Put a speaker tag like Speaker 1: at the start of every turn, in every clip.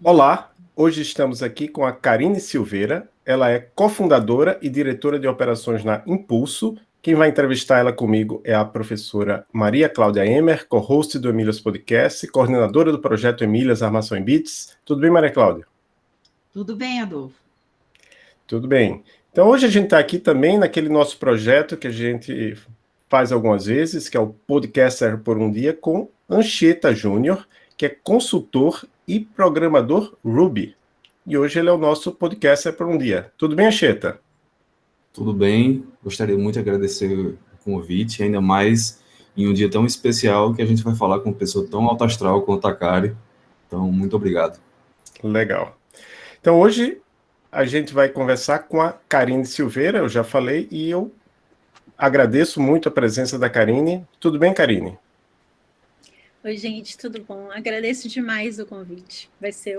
Speaker 1: Olá, hoje estamos aqui com a Karine Silveira. Ela é cofundadora e diretora de operações na Impulso. Quem vai entrevistar ela comigo é a professora Maria Cláudia Emer, co-host do Emílias Podcast, coordenadora do projeto Emílias Armação em Bits. Tudo bem, Maria Cláudia?
Speaker 2: Tudo bem, Adolfo?
Speaker 1: Tudo bem. Então, hoje a gente está aqui também naquele nosso projeto que a gente faz algumas vezes, que é o Podcaster por um Dia, com Anchieta Júnior, que é consultor e programador Ruby. E hoje ele é o nosso Podcaster por um Dia. Tudo bem, Anchieta?
Speaker 3: Tudo bem, gostaria muito de agradecer o convite, ainda mais em um dia tão especial que a gente vai falar com uma pessoa tão alto astral quanto a Kari. Então, muito obrigado.
Speaker 1: Legal. Então, hoje a gente vai conversar com a Karine Silveira, eu já falei, e eu agradeço muito a presença da Karine. Tudo bem, Karine?
Speaker 4: Oi, gente, tudo bom? Agradeço demais o convite. Vai ser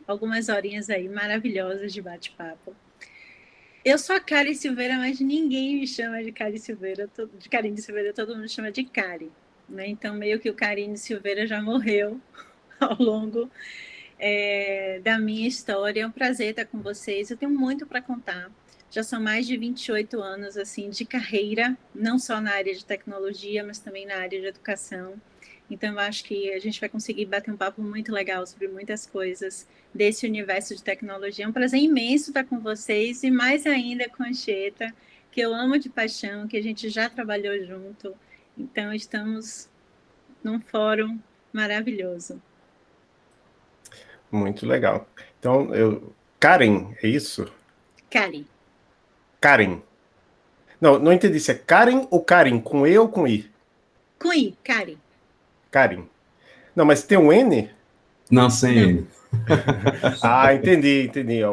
Speaker 4: algumas horinhas aí maravilhosas de bate-papo. Eu sou a Kari Silveira, mas ninguém me chama de Kari Silveira, de Karine Silveira, todo mundo chama de Kari, né? Então, meio que o Karine Silveira já morreu ao longo da minha história. É um prazer estar com vocês. Eu tenho muito para contar. Já são mais de 28 anos assim de carreira, não só na área de tecnologia, mas também na área de educação. Então, eu acho que a gente vai conseguir bater um papo muito legal sobre muitas coisas desse universo de tecnologia. É um prazer imenso estar com vocês e mais ainda com a Anchieta, que eu amo de paixão, que a gente já trabalhou junto. Então, estamos num fórum maravilhoso.
Speaker 1: Muito legal. Então, Karen, é isso?
Speaker 4: Kari.
Speaker 1: Karen. Não entendi se é Karen ou Karen, com E ou com I?
Speaker 4: Com I, Kari.
Speaker 1: Karen. Não, mas tem um N?
Speaker 3: Não, sem N.
Speaker 1: Ah, entendi.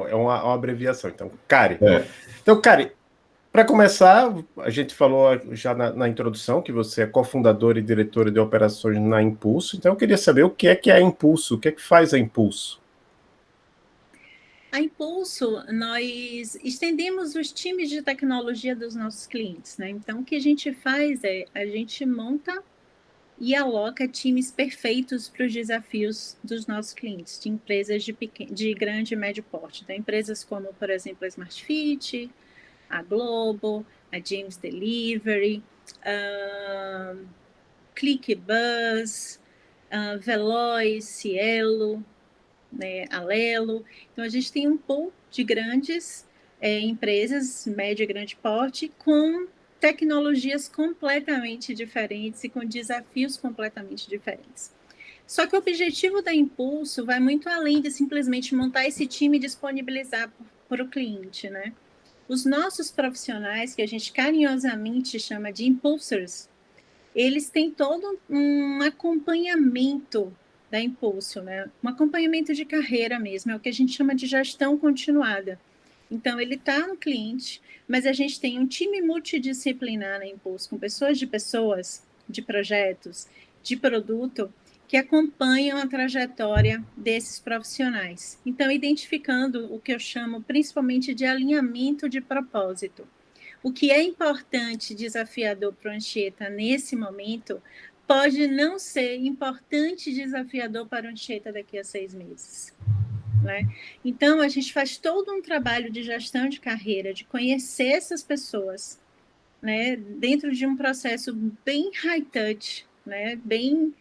Speaker 1: É uma abreviação. Então, Karen.
Speaker 3: É.
Speaker 1: Então, Karen, para começar, a gente falou já na introdução que você é cofundadora e diretora de operações na Impulso. Então, eu queria saber o que é a Impulso, o que é que faz a Impulso?
Speaker 4: A Impulso, nós estendemos os times de tecnologia dos nossos clientes, né? Então, o que a gente faz é, a gente monta e aloca times perfeitos para os desafios dos nossos clientes, de empresas de grande e médio porte. Então, empresas como, por exemplo, a Smart Fit, a Globo, a James Delivery, ClickBus, Veloz, Cielo, né, Alelo. Então, a gente tem um pool de grandes empresas, médio e grande porte, com tecnologias completamente diferentes e com desafios completamente diferentes. Só que o objetivo da Impulso vai muito além de simplesmente montar esse time e disponibilizar para o cliente, né? Os nossos profissionais, que a gente carinhosamente chama de Impulsers, eles têm todo um acompanhamento da Impulso, né? Um acompanhamento de carreira mesmo, é o que a gente chama de gestão continuada. Então, ele está no cliente, mas a gente tem um time multidisciplinar na Impulso, com pessoas, de projetos, de produto, que acompanham a trajetória desses profissionais. Então, identificando o que eu chamo principalmente de alinhamento de propósito. O que é importante e desafiador para o Anchieta nesse momento pode não ser importante e desafiador para o Anchieta daqui a 6 meses. Né? Então, a gente faz todo um trabalho de gestão de carreira, de conhecer essas pessoas, né? Dentro de um processo bem high touch, né? Bem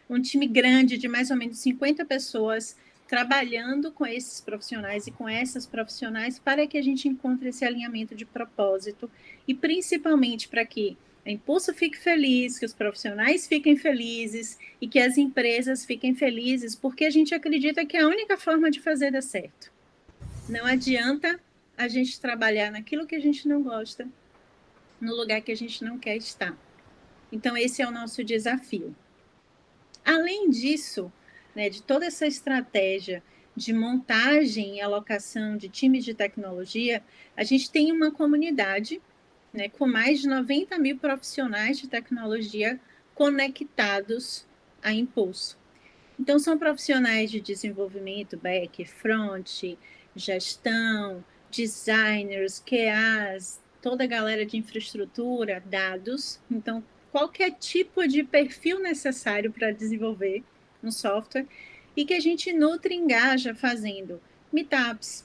Speaker 4: um time grande de mais ou menos 50 pessoas trabalhando com esses profissionais e com essas profissionais para que a gente encontre esse alinhamento de propósito e principalmente para que a Impulso fique feliz, que os profissionais fiquem felizes e que as empresas fiquem felizes, porque a gente acredita que é a única forma de fazer dar certo. Não adianta a gente trabalhar naquilo que a gente não gosta, no lugar que a gente não quer estar. Então, esse é o nosso desafio. Além disso, né, de toda essa estratégia de montagem e alocação de times de tecnologia, a gente tem uma comunidade, né, com mais de 90 mil profissionais de tecnologia conectados a Impulso. Então, são profissionais de desenvolvimento, back, front, gestão, designers, QAs, toda a galera de infraestrutura, dados. Então, qualquer tipo de perfil necessário para desenvolver um software e que a gente nutre e engaja fazendo meetups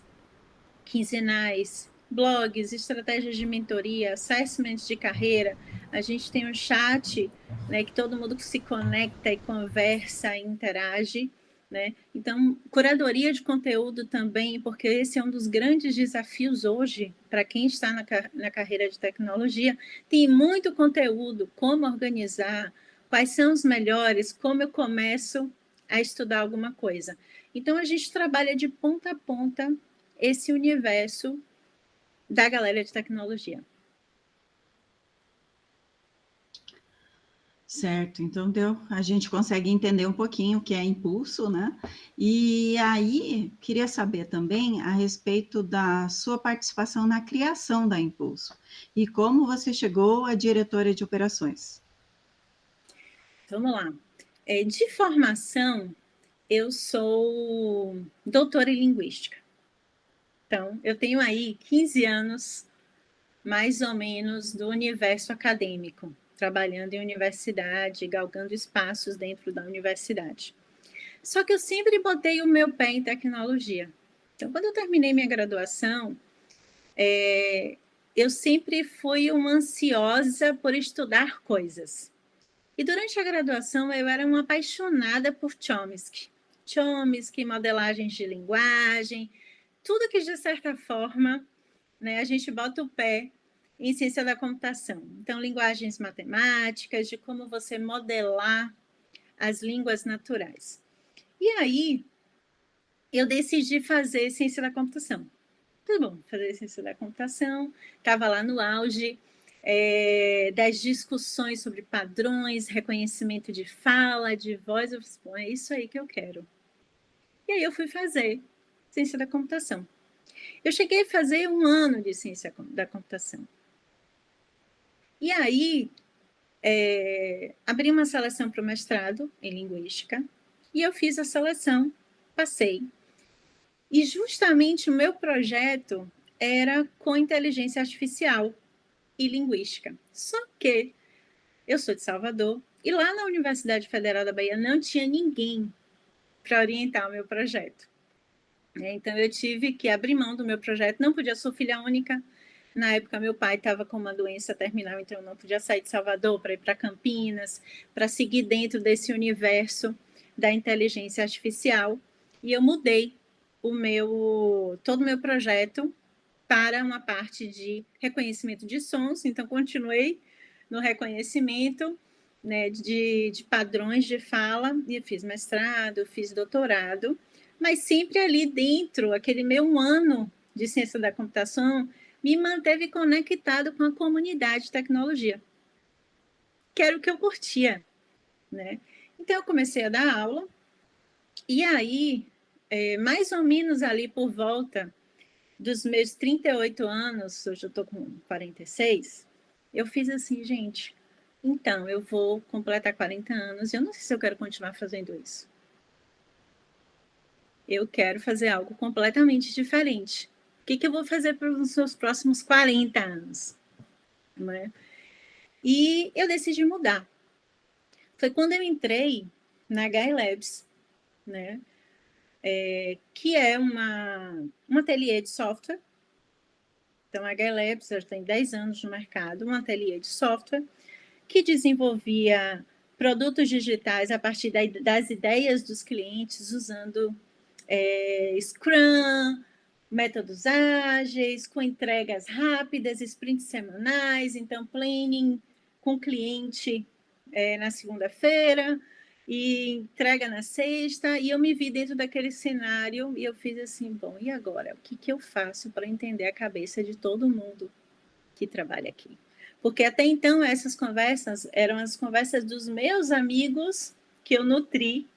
Speaker 4: quinzenais, blogs, estratégias de mentoria, assessments de carreira. A gente tem um chat, né, que todo mundo se conecta e conversa e interage. Né? Então, curadoria de conteúdo também, porque esse é um dos grandes desafios hoje para quem está na carreira de tecnologia. Tem muito conteúdo, como organizar, quais são os melhores, como eu começo a estudar alguma coisa. Então, a gente trabalha de ponta a ponta esse universo da galera de tecnologia.
Speaker 2: Certo, então a gente consegue entender um pouquinho o que é Impulso, né? E aí, queria saber também a respeito da sua participação na criação da Impulso e como você chegou a diretora de operações.
Speaker 4: Vamos lá. De formação, eu sou doutora em linguística. Então, eu tenho aí 15 anos, mais ou menos, do universo acadêmico, trabalhando em universidade, galgando espaços dentro da universidade. Só que eu sempre botei o meu pé em tecnologia. Então, quando eu terminei minha graduação, eu sempre fui uma ansiosa por estudar coisas. E durante a graduação, eu era uma apaixonada por Chomsky. Chomsky, modelagens de linguagem, tudo que, de certa forma, né, a gente bota o pé em ciência da computação. Então, linguagens matemáticas, de como você modelar as línguas naturais. E aí, eu decidi fazer ciência da computação. Tudo bom, fazer ciência da computação, estava lá no auge das discussões sobre padrões, reconhecimento de fala, de voz. Eu disse, bom, é isso aí que eu quero. E aí eu fui fazer ciência da computação. Eu cheguei a fazer 1 ano de ciência da computação. E aí, abri uma seleção para o mestrado em linguística, e eu fiz a seleção, passei. E justamente o meu projeto era com inteligência artificial e linguística. Só que eu sou de Salvador, e lá na Universidade Federal da Bahia não tinha ninguém para orientar o meu projeto. Então, eu tive que abrir mão do meu projeto, não podia, sou filha única. Na época, meu pai estava com uma doença terminal, então eu não podia sair de Salvador para ir para Campinas, para seguir dentro desse universo da inteligência artificial. E eu mudei todo o meu projeto para uma parte de reconhecimento de sons, então continuei no reconhecimento, né, de padrões de fala, e fiz mestrado, fiz doutorado, mas sempre ali dentro, aquele meu ano de ciência da computação me manteve conectado com a comunidade de tecnologia, que era o que eu curtia, né? Então, eu comecei a dar aula, e aí, mais ou menos ali por volta dos meus 38 anos, hoje eu estou com 46, eu fiz assim, gente, então, eu vou completar 40 anos e eu não sei se eu quero continuar fazendo isso. Eu quero fazer algo completamente diferente. O que eu vou fazer para os meus próximos 40 anos? Né? E eu decidi mudar. Foi quando eu entrei na HI Labs, né? Que é um ateliê de software. Então, a HI Labs já tem 10 anos no mercado, um ateliê de software que desenvolvia produtos digitais a partir das ideias dos clientes, usando Scrum, métodos ágeis, com entregas rápidas, sprints semanais, então planning com o cliente na segunda-feira e entrega na sexta, e eu me vi dentro daquele cenário e eu fiz assim, bom, e agora? O que eu faço para entender a cabeça de todo mundo que trabalha aqui? Porque até então essas conversas eram as conversas dos meus amigos que eu nutri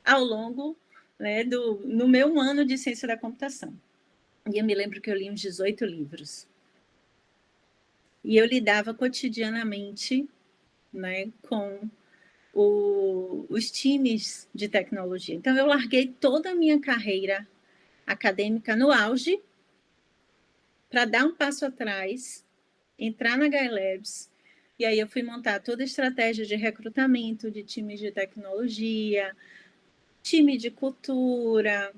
Speaker 4: ao longo, né, no meu ano de ciência da computação. E eu me lembro que eu li uns 18 livros. E eu lidava cotidianamente, né, com os times de tecnologia. Então, eu larguei toda a minha carreira acadêmica no auge para dar um passo atrás, entrar na HI Labs, e aí eu fui montar toda a estratégia de recrutamento de times de tecnologia, time de cultura,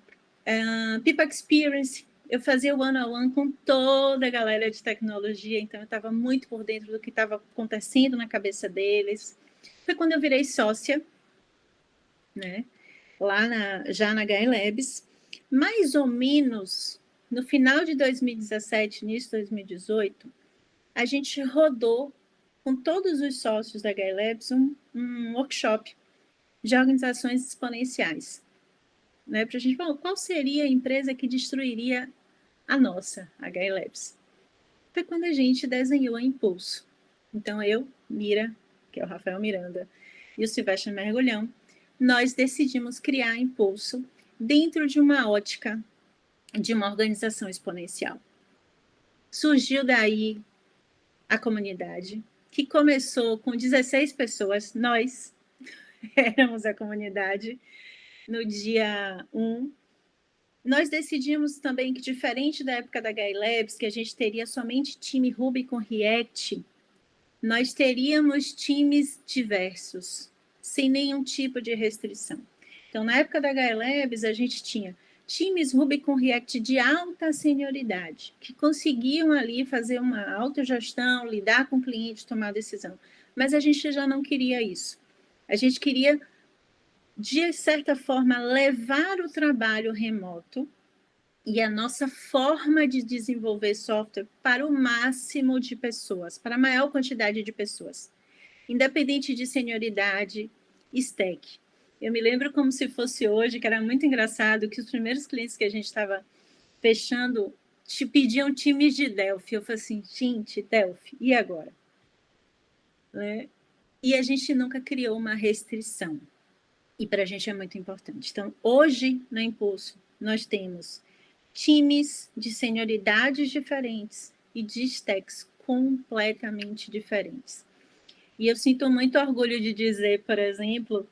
Speaker 4: People Experience. Eu fazia one-on-one com toda a galera de tecnologia, então eu estava muito por dentro do que estava acontecendo na cabeça deles. Foi quando eu virei sócia, né? Já na HI Labs, mais ou menos no final de 2017, início de 2018, a gente rodou com todos os sócios da HI Labs um workshop de organizações exponenciais, né? Para a gente falar qual seria a empresa que destruiria a nossa, a HI Labs. Foi quando a gente desenhou a Impulso. Então eu, Mira, que é o Rafael Miranda, e o Silvestre Mergulhão, nós decidimos criar a Impulso dentro de uma ótica de uma organização exponencial. Surgiu daí a comunidade, que começou com 16 pessoas, nós éramos a comunidade, no dia 1. Nós decidimos também que, diferente da época da HI Labs, que a gente teria somente time Ruby com React, nós teríamos times diversos, sem nenhum tipo de restrição. Então, na época da HI Labs, a gente tinha times Ruby com React de alta senioridade, que conseguiam ali fazer uma autogestão, lidar com o cliente, tomar decisão. Mas a gente já não queria isso. A gente queria, de certa forma, levar o trabalho remoto e a nossa forma de desenvolver software para o máximo de pessoas, para a maior quantidade de pessoas, independente de senioridade, stack. Eu me lembro como se fosse hoje, que era muito engraçado, que os primeiros clientes que a gente estava fechando te pediam times de Delphi. Eu falei assim, gente, Delphi, e agora? Né? E a gente nunca criou uma restrição. E para a gente é muito importante. Então, hoje, na Impulso, nós temos times de senioridades diferentes e de stacks completamente diferentes. E eu sinto muito orgulho de dizer, por exemplo,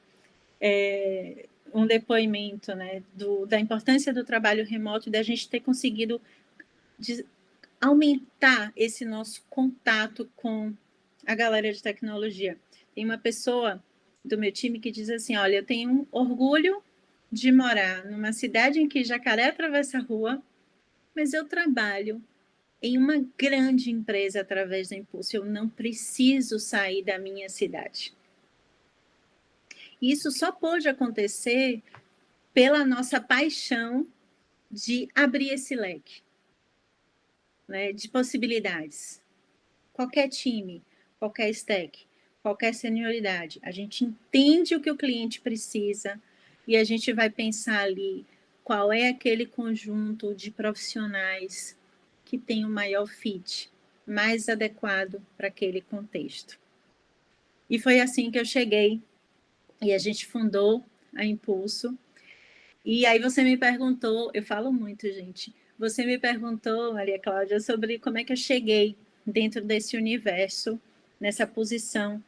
Speaker 4: um depoimento, né, da importância do trabalho remoto e da gente ter conseguido aumentar esse nosso contato com a galera de tecnologia. Tem uma pessoa do meu time que diz assim, olha, eu tenho um orgulho de morar numa cidade em que jacaré atravessa a rua, mas eu trabalho em uma grande empresa através da Impulso. Eu não preciso sair da minha cidade. Isso só pôde acontecer pela nossa paixão de abrir esse leque, né, de possibilidades. Qualquer time, qualquer stack, qualquer senioridade, a gente entende o que o cliente precisa e a gente vai pensar ali qual é aquele conjunto de profissionais que tem o maior fit, mais adequado para aquele contexto. E foi assim que eu cheguei e a gente fundou a Impulso. E aí você me perguntou, eu falo muito, gente, você me perguntou, Maria Cláudia, sobre como é que eu cheguei dentro desse universo, nessa posição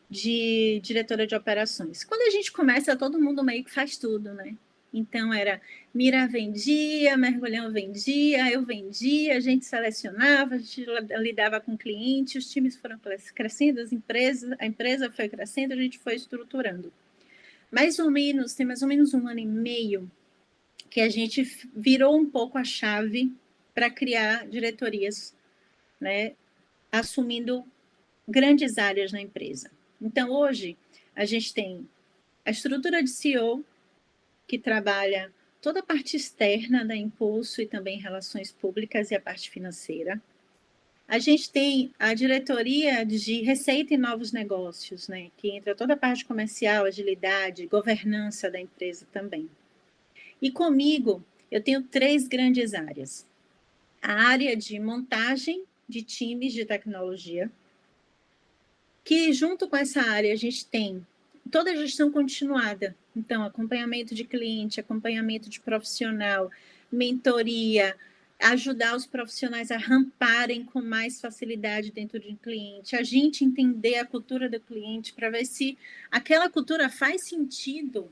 Speaker 4: de diretora de operações. Quando a gente começa, todo mundo meio que faz tudo, né? Então, era Mira vendia, Mergulhão vendia, eu vendia, a gente selecionava, a gente lidava com o cliente, os times foram crescendo, a empresa foi crescendo, a gente foi estruturando. Tem mais ou menos 1 ano e meio que a gente virou um pouco a chave para criar diretorias, né, assumindo grandes áreas na empresa. Então, hoje, a gente tem a estrutura de CEO, que trabalha toda a parte externa da Impulso e também relações públicas e a parte financeira. A gente tem a diretoria de receita e novos negócios, né, que entra toda a parte comercial, agilidade, governança da empresa também. E comigo, eu tenho 3 grandes áreas. A área de montagem de times de tecnologia, que junto com essa área a gente tem toda a gestão continuada. Então, acompanhamento de cliente, acompanhamento de profissional, mentoria, ajudar os profissionais a ramparem com mais facilidade dentro de um cliente, a gente entender a cultura do cliente para ver se aquela cultura faz sentido,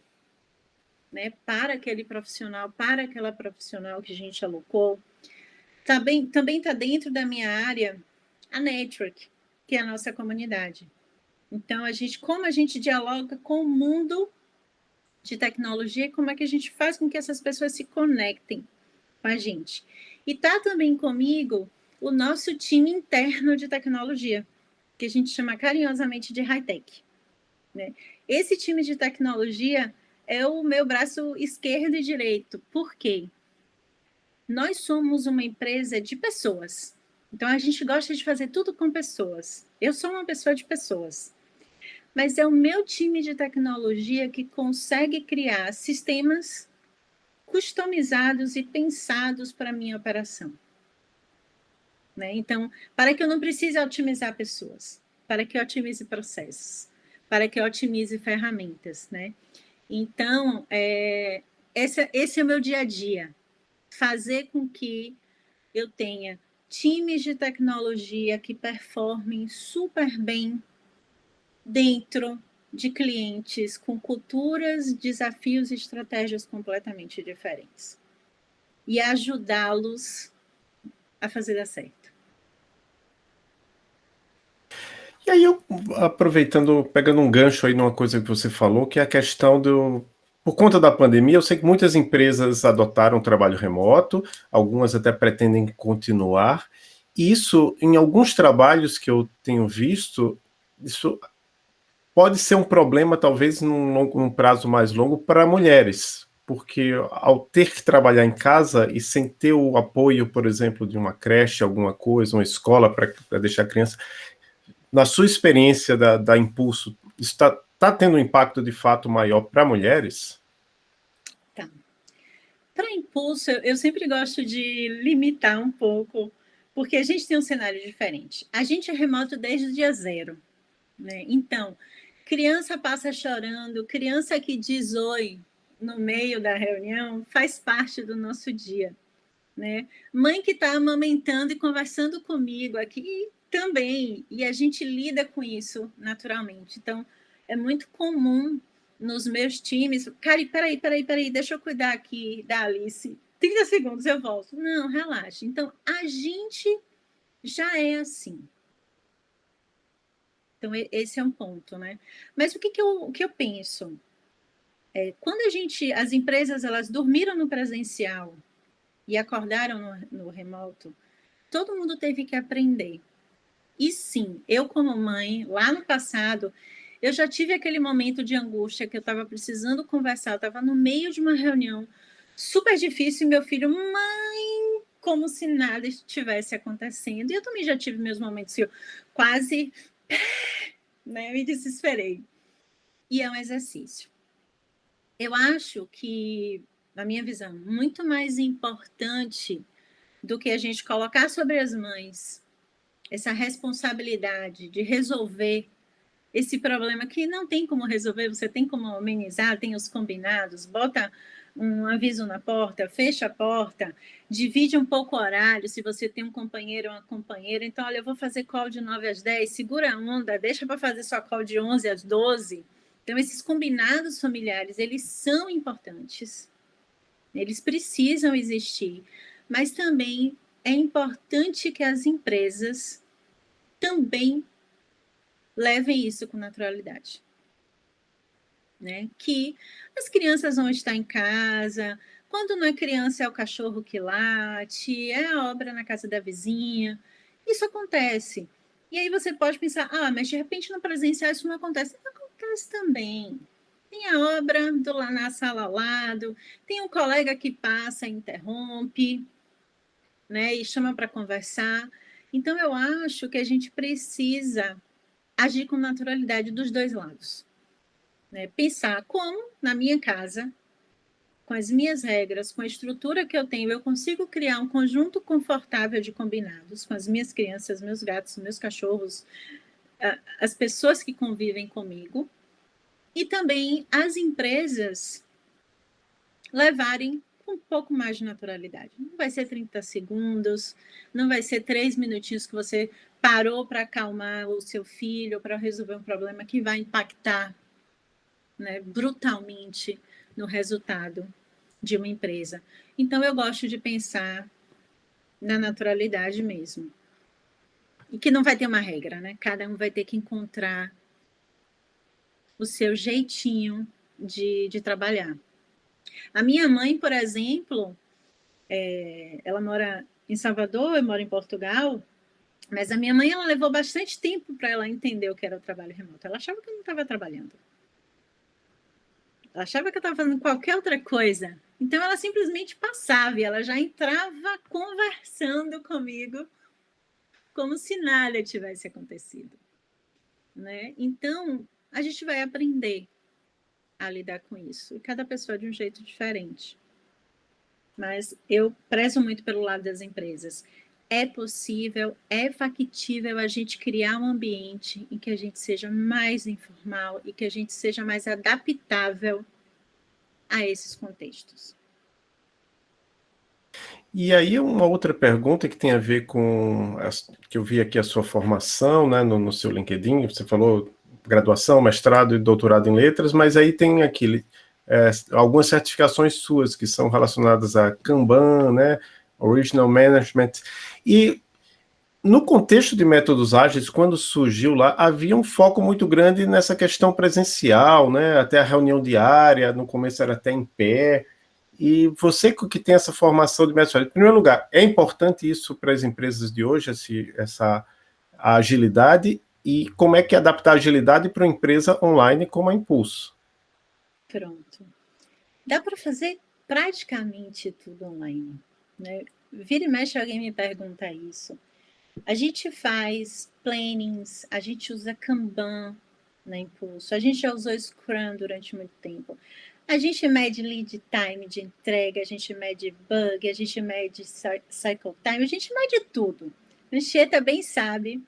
Speaker 4: né, para aquele profissional, para aquela profissional que a gente alocou. Também está dentro da minha área a network, que é a nossa comunidade. Então, como a gente dialoga com o mundo de tecnologia e como é que a gente faz com que essas pessoas se conectem com a gente. E está também comigo o nosso time interno de tecnologia, que a gente chama carinhosamente de high-tech. Né? Esse time de tecnologia é o meu braço esquerdo e direito. Por quê? Nós somos uma empresa de pessoas. Então, a gente gosta de fazer tudo com pessoas. Eu sou uma pessoa de pessoas. Mas é o meu time de tecnologia que consegue criar sistemas customizados e pensados para a minha operação. Né? Então, para que eu não precise otimizar pessoas, para que eu otimize processos, para que eu otimize ferramentas. Né? Então, esse é o meu dia a dia. Fazer com que eu tenha times de tecnologia que performem super bem dentro de clientes com culturas, desafios e estratégias completamente diferentes. E ajudá-los a fazer dar certo.
Speaker 1: E aí eu, aproveitando, pegando um gancho aí numa coisa que você falou, que é a questão do... Por conta da pandemia, eu sei que muitas empresas adotaram o trabalho remoto, algumas até pretendem continuar. E isso, em alguns trabalhos que eu tenho visto, isso pode ser um problema, talvez, num prazo mais longo para mulheres, porque ao ter que trabalhar em casa e sem ter o apoio, por exemplo, de uma creche, alguma coisa, uma escola para deixar a criança, na sua experiência da Impulso, está tendo um impacto de fato maior para mulheres?
Speaker 4: Tá. Para Impulso, eu sempre gosto de limitar um pouco, porque a gente tem um cenário diferente. A gente é remoto desde o dia zero. Né? Então, criança passa chorando, criança que diz oi no meio da reunião faz parte do nosso dia. Né? Mãe que está amamentando e conversando comigo aqui também, e a gente lida com isso naturalmente. Então, é muito comum nos meus times, Cari, peraí, deixa eu cuidar aqui da Alice, 30 segundos eu volto. Não, relaxa. Então, a gente já é assim. Então, esse é um ponto, né? Mas o que eu penso? Quando as empresas, elas dormiram no presencial e acordaram no remoto, todo mundo teve que aprender. E sim, eu como mãe, lá no passado, eu já tive aquele momento de angústia que eu estava precisando conversar, eu estava no meio de uma reunião super difícil e meu filho, mãe, como se nada estivesse acontecendo. E eu também já tive meus momentos que eu quase me desesperei. E é um exercício. Eu acho que, na minha visão, muito mais importante do que a gente colocar sobre as mães essa responsabilidade de resolver esse problema que não tem como resolver, você tem como amenizar, tem os combinados, bota um aviso na porta, fecha a porta, divide um pouco o horário, se você tem um companheiro ou uma companheira, então, olha, eu vou fazer call de 9 às 10, segura a onda, deixa para fazer sua call de 11 às 12. Então, esses combinados familiares, eles são importantes, eles precisam existir, mas também é importante que as empresas também levem isso com naturalidade. Né? Que as crianças vão estar em casa, quando não é criança é o cachorro que late, é a obra na casa da vizinha, isso acontece. E aí você pode pensar, mas de repente no presencial isso não acontece. Acontece também. Tem a obra na sala ao lado, tem um colega que passa e interrompe, né, e chama para conversar. Então, eu acho que a gente precisa agir com naturalidade dos dois lados. Né? Pensar como, na minha casa, com as minhas regras, com a estrutura que eu tenho, eu consigo criar um conjunto confortável de combinados com as minhas crianças, meus gatos, meus cachorros, as pessoas que convivem comigo, e também as empresas levarem um pouco mais de naturalidade. Não vai ser 30 segundos, não vai ser 3 minutinhos que você parou para acalmar o seu filho, para resolver um problema que vai impactar, né, brutalmente no resultado de uma empresa. Então, eu gosto de pensar na naturalidade mesmo. E que não vai ter uma regra, né? Cada um vai ter que encontrar o seu jeitinho de trabalhar. A minha mãe, por exemplo, ela mora em Salvador, eu moro em Portugal, mas a minha mãe, ela levou bastante tempo para ela entender o que era o trabalho remoto. Ela achava que eu não estava trabalhando. Ela achava que eu estava fazendo qualquer outra coisa. Então, ela simplesmente passava e ela já entrava conversando comigo como se nada tivesse acontecido, né? Então, a gente vai aprender a lidar com isso. E cada pessoa de um jeito diferente. Mas eu prezo muito pelo lado das empresas. É possível, é factível a gente criar um ambiente em que a gente seja mais informal e que a gente seja mais adaptável a esses contextos.
Speaker 1: E aí uma outra pergunta que tem a ver com que eu vi aqui a sua formação, né, no seu LinkedIn, você falou graduação, mestrado e doutorado em letras, mas aí tem aqui algumas certificações suas que são relacionadas a Kanban, né, Original Management, e no contexto de métodos ágeis, quando surgiu lá, havia um foco muito grande nessa questão presencial, né, até a reunião diária, no começo era até em pé. E você que tem essa formação de métodos, em primeiro lugar, é importante isso para as empresas de hoje, essa agilidade, e como é que adaptar a agilidade para uma empresa online como a Impulso?
Speaker 4: Pronto. Dá para fazer praticamente tudo online, né? Vira e mexe, alguém me pergunta isso. A gente faz plannings, a gente usa Kanban na Impulso, a gente já usou Scrum durante muito tempo. A gente mede lead time de entrega, a gente mede bug, a gente mede cycle time, a gente mede tudo. A Anchieta bem sabe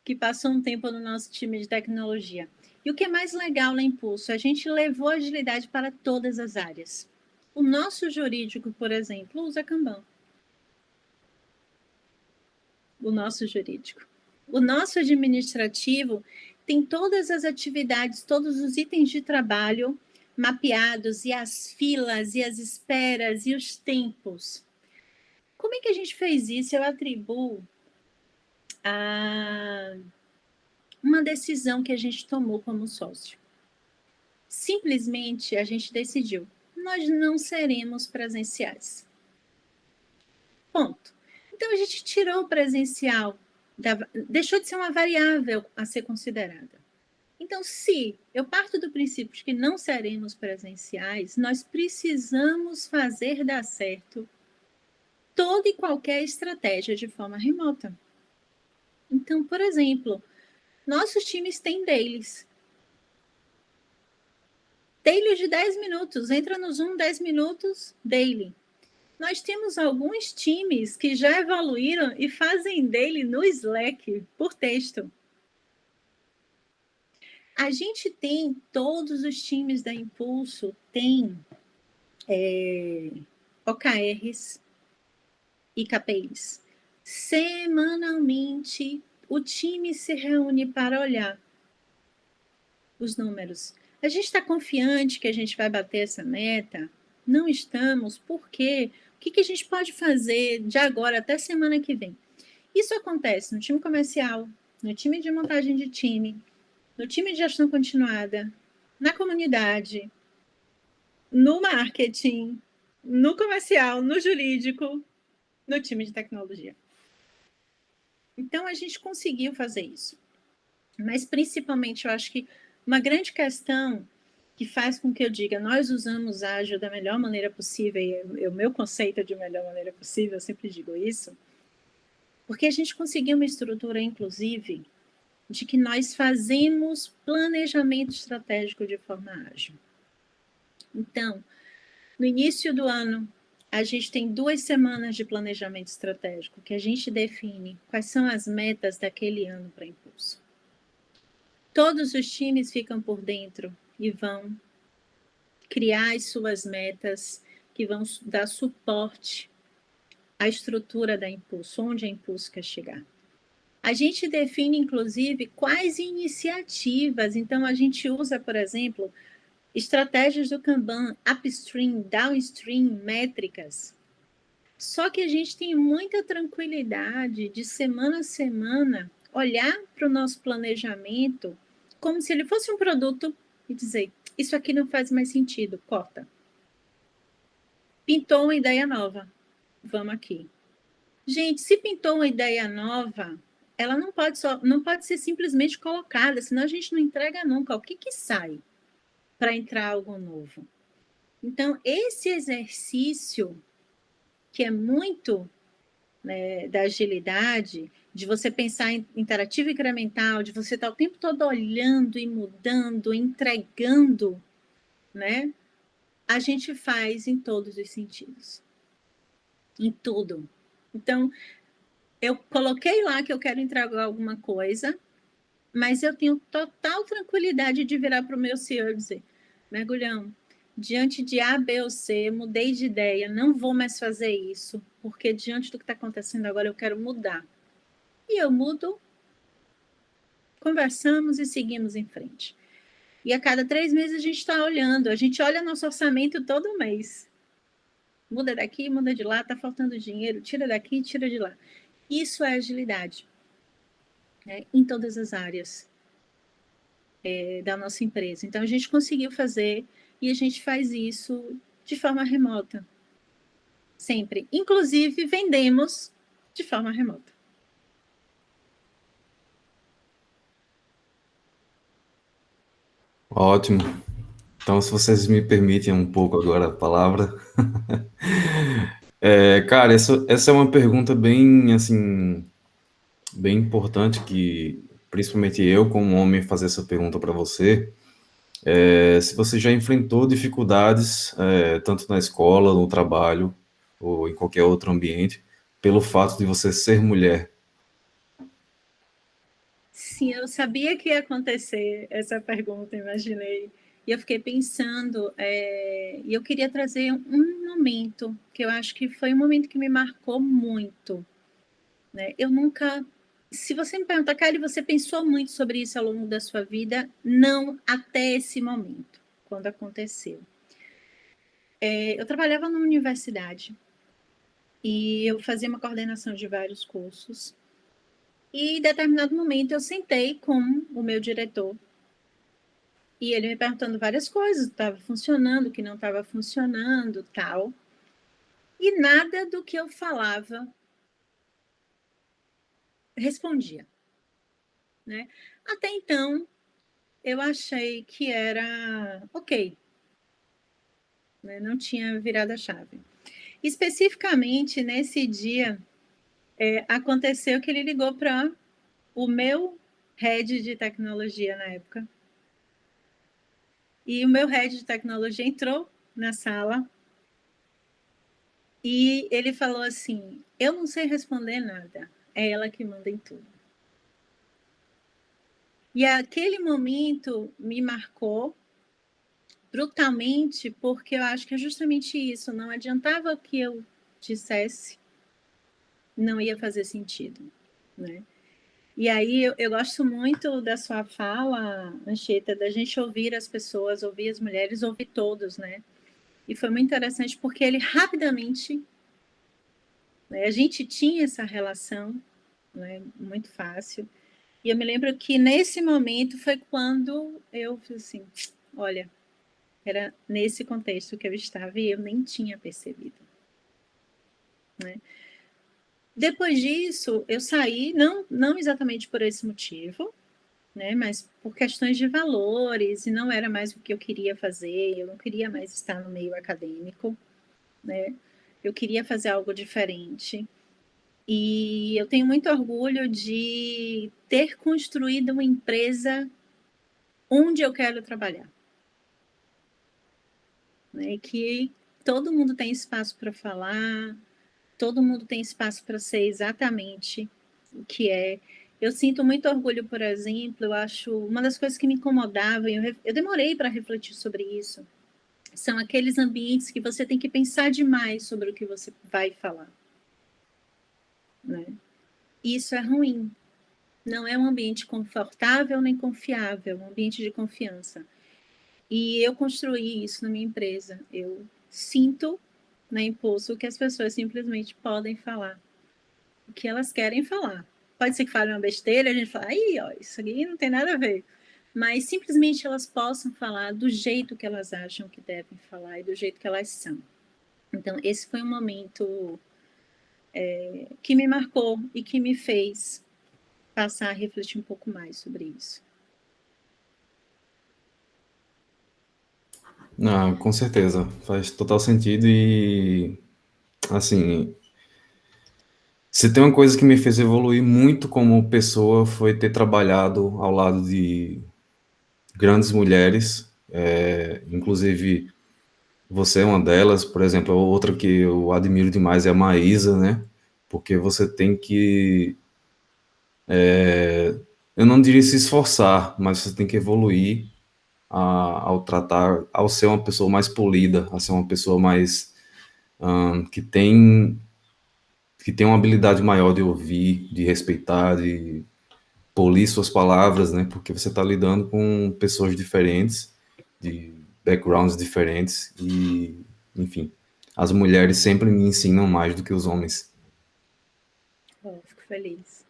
Speaker 4: que passou um tempo no nosso time de tecnologia. E o que é mais legal na Impulso, a gente levou agilidade para todas as áreas. O nosso jurídico, por exemplo, usa Kanban. O nosso jurídico. O nosso administrativo tem todas as atividades, todos os itens de trabalho mapeados, e as filas, e as esperas, e os tempos. Como é que a gente fez isso? Eu atribuo a uma decisão que a gente tomou como sócio. Simplesmente a gente decidiu, nós não seremos presenciais. Ponto. Então a gente tirou o presencial, deixou de ser uma variável a ser considerada. Então, se eu parto do princípio de que não seremos presenciais, nós precisamos fazer dar certo toda e qualquer estratégia de forma remota. Então, por exemplo, nossos times têm dailies. Daily de 10 minutos, entra no Zoom 10 minutos, daily. Nós temos alguns times que já evoluíram e fazem daily no Slack, por texto. A gente tem, todos os times da Impulso têm OKRs e KPIs. Semanalmente, o time se reúne para olhar os números. A gente está confiante que a gente vai bater essa meta? Não estamos, por quê? O que a gente pode fazer de agora até semana que vem? Isso acontece no time comercial, no time de montagem de time, no time de gestão continuada, na comunidade, no marketing, no comercial, no jurídico, no time de tecnologia. Então, a gente conseguiu fazer isso. Mas, principalmente, eu acho que uma grande questão que faz com que eu diga, nós usamos ágil da melhor maneira possível, e o meu conceito de melhor maneira possível, eu sempre digo isso, porque a gente conseguiu uma estrutura, inclusive, de que nós fazemos planejamento estratégico de forma ágil. Então, no início do ano, a gente tem 2 semanas de planejamento estratégico, que a gente define quais são as metas daquele ano para Impulso. Todos os times ficam por dentro e vão criar as suas metas, que vão dar suporte à estrutura da Impulso, onde a Impulso quer chegar. A gente define, inclusive, quais iniciativas. Então, a gente usa, por exemplo, estratégias do Kanban, upstream, downstream, métricas. Só que a gente tem muita tranquilidade de semana a semana olhar para o nosso planejamento como se ele fosse um produto e dizer, isso aqui não faz mais sentido, corta. Pintou uma ideia nova, vamos aqui. Gente, se pintou uma ideia nova, ela não pode ser simplesmente colocada, senão a gente não entrega nunca. O que sai para entrar algo novo? Então, esse exercício, que é muito, né, da agilidade, de você pensar em interativo incremental, de você estar o tempo todo olhando e mudando, entregando, né? A gente faz em todos os sentidos. Em tudo. Então, eu coloquei lá que eu quero entregar alguma coisa, mas eu tenho total tranquilidade de virar para o meu CEO e dizer, mergulhão, diante de A, B ou C, mudei de ideia, não vou mais fazer isso, porque diante do que está acontecendo agora eu quero mudar. E eu mudo, conversamos e seguimos em frente. E a cada 3 meses a gente está olhando, a gente olha nosso orçamento todo mês. Muda daqui, muda de lá, está faltando dinheiro, tira daqui, tira de lá. Isso é agilidade, né, em todas as áreas da nossa empresa. Então, a gente conseguiu fazer e a gente faz isso de forma remota. Sempre. Inclusive, vendemos de forma remota.
Speaker 3: Ótimo. Então, se vocês me permitem um pouco agora a palavra. Cara, essa é uma pergunta bem, assim, bem importante, que principalmente eu, como homem, fazer essa pergunta para você. Se você já enfrentou dificuldades, tanto na escola, no trabalho, ou em qualquer outro ambiente, pelo fato de você ser mulher.
Speaker 4: Sim, eu sabia que ia acontecer essa pergunta, imaginei. E eu fiquei pensando, e eu queria trazer um momento, que eu acho que foi um momento que me marcou muito, né? Eu nunca... Se você me perguntar, Kari, você pensou muito sobre isso ao longo da sua vida? Não até esse momento, quando aconteceu. Eu trabalhava numa universidade e eu fazia uma coordenação de vários cursos. E em determinado momento eu sentei com o meu diretor e ele me perguntando várias coisas, estava funcionando, o que não estava funcionando, tal. E nada do que eu falava respondia, né? Até então, eu achei que era ok, né? Não tinha virado a chave. Especificamente, nesse dia, aconteceu que ele ligou para o meu head de tecnologia na época. E o meu head de tecnologia entrou na sala e ele falou assim, eu não sei responder nada, é ela que manda em tudo. E aquele momento me marcou brutalmente, porque eu acho que é justamente isso, não adiantava o que eu dissesse, não ia fazer sentido, né? E aí eu gosto muito da sua fala, Anchieta, da gente ouvir as pessoas, ouvir as mulheres, ouvir todos, né? E foi muito interessante porque ele rapidamente, né, a gente tinha essa relação, né, muito fácil. E eu me lembro que nesse momento foi quando eu fiz assim, olha, era nesse contexto que eu estava e eu nem tinha percebido, né? Depois disso, eu saí, não exatamente por esse motivo, né, mas por questões de valores, e não era mais o que eu queria fazer, eu não queria mais estar no meio acadêmico, né? Eu queria fazer algo diferente. E eu tenho muito orgulho de ter construído uma empresa onde eu quero trabalhar, né? Que todo mundo tem espaço para falar, todo mundo tem espaço para ser exatamente o que é. Eu sinto muito orgulho, por exemplo, eu acho uma das coisas que me incomodava, eu demorei para refletir sobre isso, são aqueles ambientes que você tem que pensar demais sobre o que você vai falar, né? Isso é ruim. Não é um ambiente confortável nem confiável, é um ambiente de confiança. E eu construí isso na minha empresa. Eu sinto na Impulso que as pessoas simplesmente podem falar o que elas querem falar. Pode ser que fale uma besteira, a gente fala, aí, ó, isso aqui não tem nada a ver. mas simplesmente elas possam falar do jeito que elas acham que devem falar e do jeito que elas são. Então, esse foi um momento que me marcou e que me fez passar a refletir um pouco mais sobre isso.
Speaker 3: Com certeza, faz total sentido e, assim, se tem uma coisa que me fez evoluir muito como pessoa foi ter trabalhado ao lado de grandes mulheres, inclusive você é uma delas, por exemplo, outra que eu admiro demais é a Maísa, né? Porque você tem que, eu não diria se esforçar, mas você tem que evoluir ao tratar, ao ser uma pessoa mais polida, a ser uma pessoa mais que tem uma habilidade maior de ouvir, de respeitar, de polir suas palavras, né? Porque você está lidando com pessoas diferentes, de backgrounds diferentes e, enfim, as mulheres sempre me ensinam mais do que os homens.
Speaker 4: Fico feliz.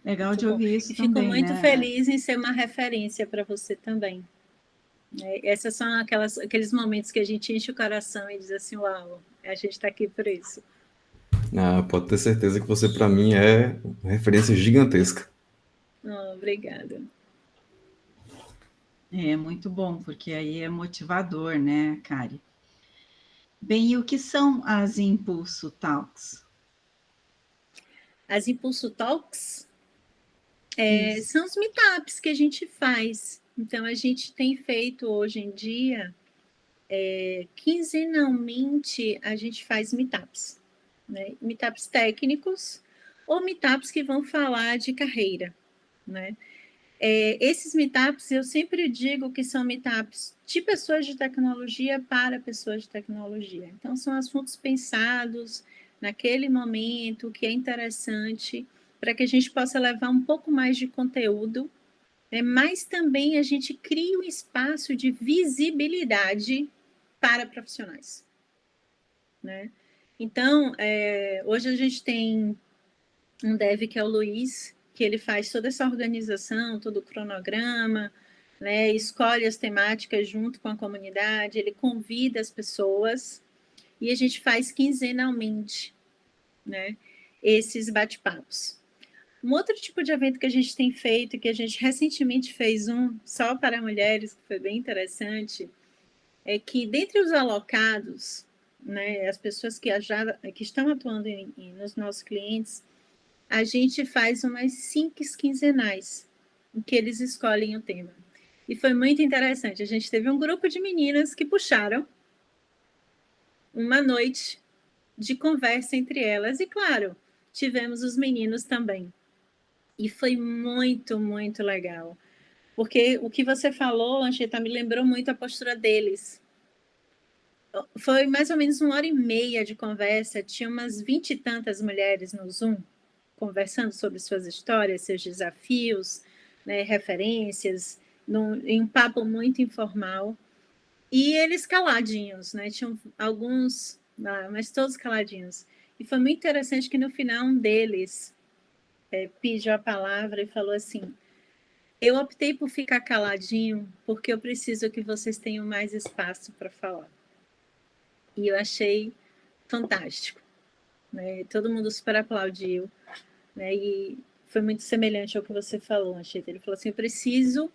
Speaker 2: Legal de ouvir isso
Speaker 4: e fico
Speaker 2: também,
Speaker 4: muito
Speaker 2: né?
Speaker 4: feliz em ser uma referência para você também. Essas são aqueles momentos que a gente enche o coração e diz assim, uau, a gente está aqui por isso.
Speaker 3: Pode ter certeza que você, para mim, é uma referência gigantesca.
Speaker 4: Obrigada.
Speaker 2: É muito bom, porque aí é motivador, né, Kari? Bem, e o que são as Impulso Talks?
Speaker 4: As Impulso Talks são os meetups que a gente faz. Então, a gente tem feito hoje em dia, quinzenalmente, a gente faz meetups. Né? Meetups técnicos ou meetups que vão falar de carreira. Né? Esses meetups, eu sempre digo que são meetups de pessoas de tecnologia para pessoas de tecnologia. Então, são assuntos pensados naquele momento, que é interessante, para que a gente possa levar um pouco mais de conteúdo, né? Mas também a gente cria um espaço de visibilidade para profissionais. Né? Então, hoje a gente tem um dev que é o Luiz, que ele faz toda essa organização, todo o cronograma, né, escolhe as temáticas junto com a comunidade, ele convida as pessoas e a gente faz quinzenalmente, né, esses bate-papos. Um outro tipo de evento que a gente tem feito, que a gente recentemente fez um só para mulheres, que foi bem interessante, é que dentre os alocados, né, as pessoas que estão atuando nos nossos clientes, a gente faz umas 5 quinzenais, em que eles escolhem o tema. E foi muito interessante. A gente teve um grupo de meninas que puxaram uma noite de conversa entre elas. E, claro, tivemos os meninos também. E foi muito, muito legal. Porque o que você falou, Anchieta, me lembrou muito a postura deles. Foi mais ou menos 1h30 de conversa. Tinha umas 20 e tantas mulheres no Zoom, conversando sobre suas histórias, seus desafios, né, referências, em um papo muito informal. E eles caladinhos, né? Tinham alguns, mas todos caladinhos. E foi muito interessante que no final um deles pediu a palavra e falou assim: eu optei por ficar caladinho porque eu preciso que vocês tenham mais espaço para falar. E eu achei fantástico. Né? Todo mundo super aplaudiu. Né? E foi muito semelhante ao que você falou, Anchieta. Ele falou assim: eu preciso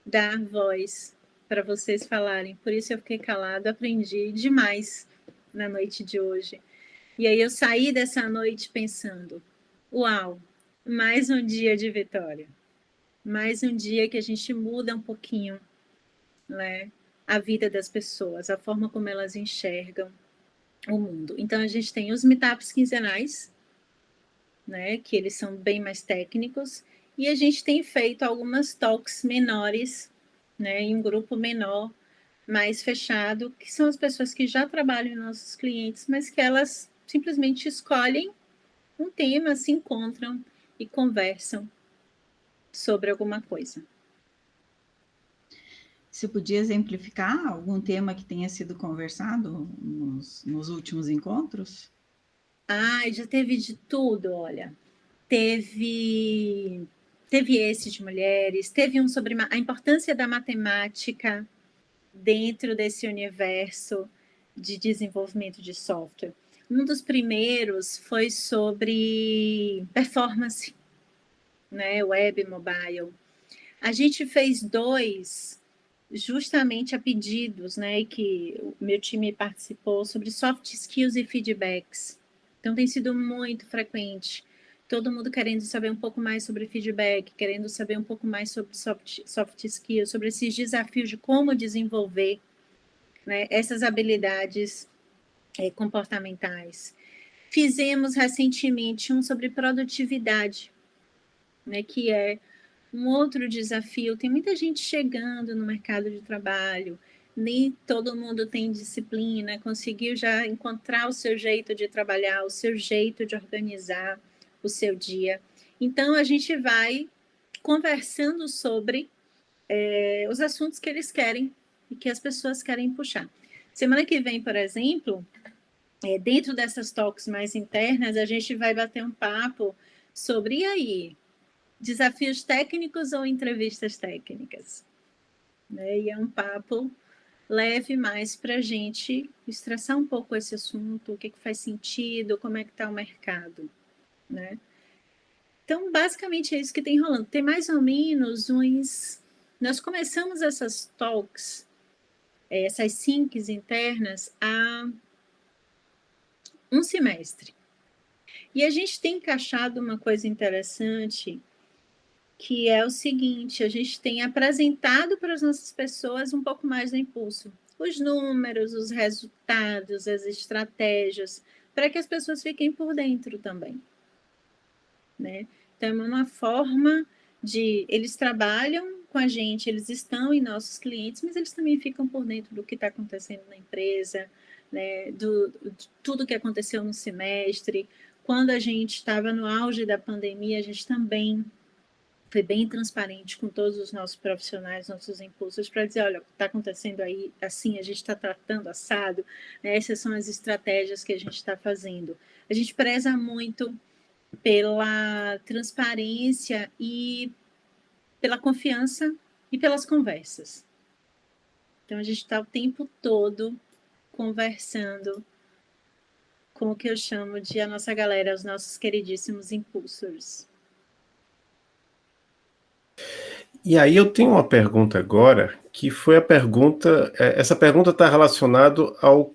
Speaker 4: dar voz para vocês falarem, por isso eu fiquei calado, aprendi demais na noite de hoje. E aí eu saí dessa noite pensando: uau, mais um dia de vitória, mais um dia que a gente muda um pouquinho, né, a vida das pessoas, a forma como elas enxergam o mundo. Então a gente tem os meetups quinzenais, né, que eles são bem mais técnicos, e a gente tem feito algumas talks menores, né, em um grupo menor, mais fechado, que são as pessoas que já trabalham em nossos clientes, mas que elas simplesmente escolhem um tema, se encontram e conversam sobre alguma coisa.
Speaker 2: Você podia exemplificar algum tema que tenha sido conversado nos últimos encontros?
Speaker 4: Já teve de tudo, olha. Teve Teve esse de mulheres, teve um sobre a importância da matemática dentro desse universo de desenvolvimento de software. Um dos primeiros foi sobre performance, né, web, mobile. A gente fez 2 justamente a pedidos, né, que o meu time participou, sobre soft skills e feedbacks. Então, tem sido muito frequente. Todo mundo querendo saber um pouco mais sobre feedback, querendo saber um pouco mais sobre soft skills, sobre esses desafios de como desenvolver, né, essas habilidades comportamentais. Fizemos recentemente um sobre produtividade, né, que é um outro desafio. Tem muita gente chegando no mercado de trabalho, nem todo mundo tem disciplina, conseguiu já encontrar o seu jeito de trabalhar, o seu jeito de organizar o seu dia. Então, a gente vai conversando sobre os assuntos que eles querem e que as pessoas querem puxar. Semana que vem, por exemplo, dentro dessas talks mais internas, a gente vai bater um papo sobre, e aí, desafios técnicos ou entrevistas técnicas? Né? E é um papo leve mais para a gente estressar um pouco esse assunto, o que faz sentido, como é que está o mercado, né? Então, basicamente é isso que tem rolando. Tem mais ou menos uns... Nós começamos essas talks, essas syncs internas, há um semestre. E a gente tem encaixado uma coisa interessante, que é o seguinte: a gente tem apresentado para as nossas pessoas um pouco mais do impulso. Os números, os resultados, as estratégias, para que as pessoas fiquem por dentro também, né? Então, é uma forma de... Eles trabalham com a gente, eles estão em nossos clientes, mas eles também ficam por dentro do que está acontecendo na empresa, né? De tudo que aconteceu no semestre. Quando a gente estava no auge da pandemia, a gente também foi bem transparente com todos os nossos profissionais, nossos impulsos, para dizer, olha, o que está acontecendo aí, assim, a gente está tratando assado, né? Essas são as estratégias que a gente está fazendo. A gente preza muito pela transparência e pela confiança e pelas conversas. Então, a gente está o tempo todo conversando com o que eu chamo de a nossa galera, os nossos queridíssimos impulsors.
Speaker 1: E aí eu tenho uma pergunta agora, que foi a pergunta... Essa pergunta está relacionada ao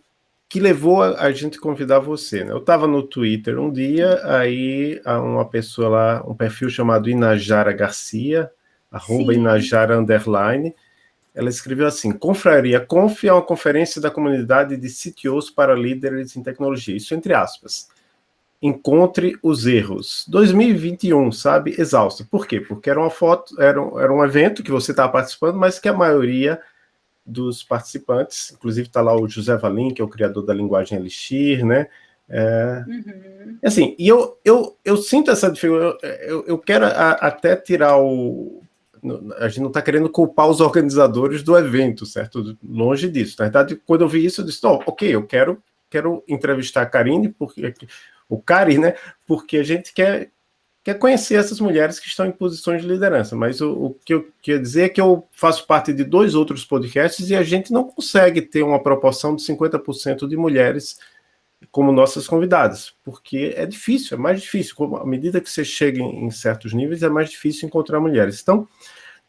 Speaker 1: que levou a gente convidar você, né? Eu estava no Twitter um dia, aí uma pessoa lá, um perfil chamado Inajara Garcia, @Inajara _, ela escreveu assim: Confraria Conf é uma conferência da comunidade de CTOs para líderes em tecnologia, isso entre aspas. Encontre os erros. 2021, sabe? Exausta. Por quê? Porque era uma foto, era um evento que você estava participando, mas que a maioria dos participantes, inclusive está lá o José Valim, que é o criador da linguagem Elixir, né? Assim, e eu sinto essa dificuldade, eu quero até tirar o... A gente não está querendo culpar os organizadores do evento, certo? Longe disso. Na verdade, quando eu vi isso, eu disse, ok, eu quero entrevistar a Karine, o Kari, né? Porque a gente quer conhecer essas mulheres que estão em posições de liderança, mas o que eu quero dizer é que eu faço parte de 2 outros podcasts e a gente não consegue ter uma proporção de 50% de mulheres como nossas convidadas, porque é difícil, é mais difícil. À medida que você chega em certos níveis, é mais difícil encontrar mulheres. Então,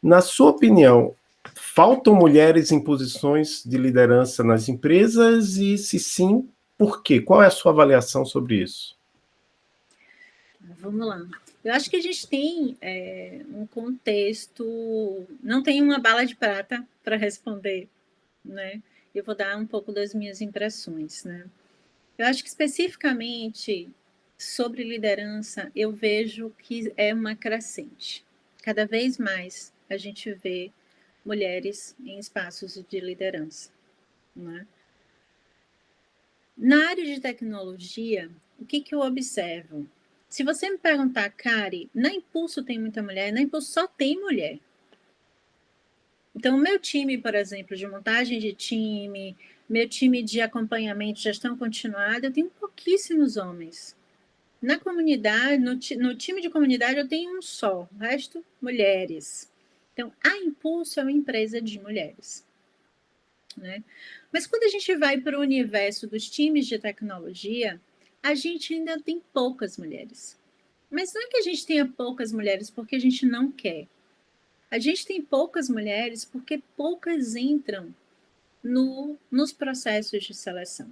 Speaker 1: na sua opinião, faltam mulheres em posições de liderança nas empresas? E se sim, por quê? Qual é a sua avaliação sobre isso?
Speaker 4: Vamos lá. Eu acho que a gente tem um contexto... Não tem uma bala de prata para responder, né? Eu vou dar um pouco das minhas impressões, né? Eu acho que especificamente sobre liderança, eu vejo que é uma crescente. Cada vez mais a gente vê mulheres em espaços de liderança, né? Na área de tecnologia, o que eu observo? Se você me perguntar, Kari, na Impulso tem muita mulher? Na Impulso só tem mulher. Então, o meu time, por exemplo, de montagem de time, meu time de acompanhamento, gestão continuada, eu tenho pouquíssimos homens. Na comunidade, no time de comunidade, eu tenho um só, o resto, mulheres. Então, a Impulso é uma empresa de mulheres, né? Mas quando a gente vai para o universo dos times de tecnologia, a gente ainda tem poucas mulheres. Mas não é que a gente tenha poucas mulheres porque a gente não quer. A gente tem poucas mulheres porque poucas entram nos processos de seleção.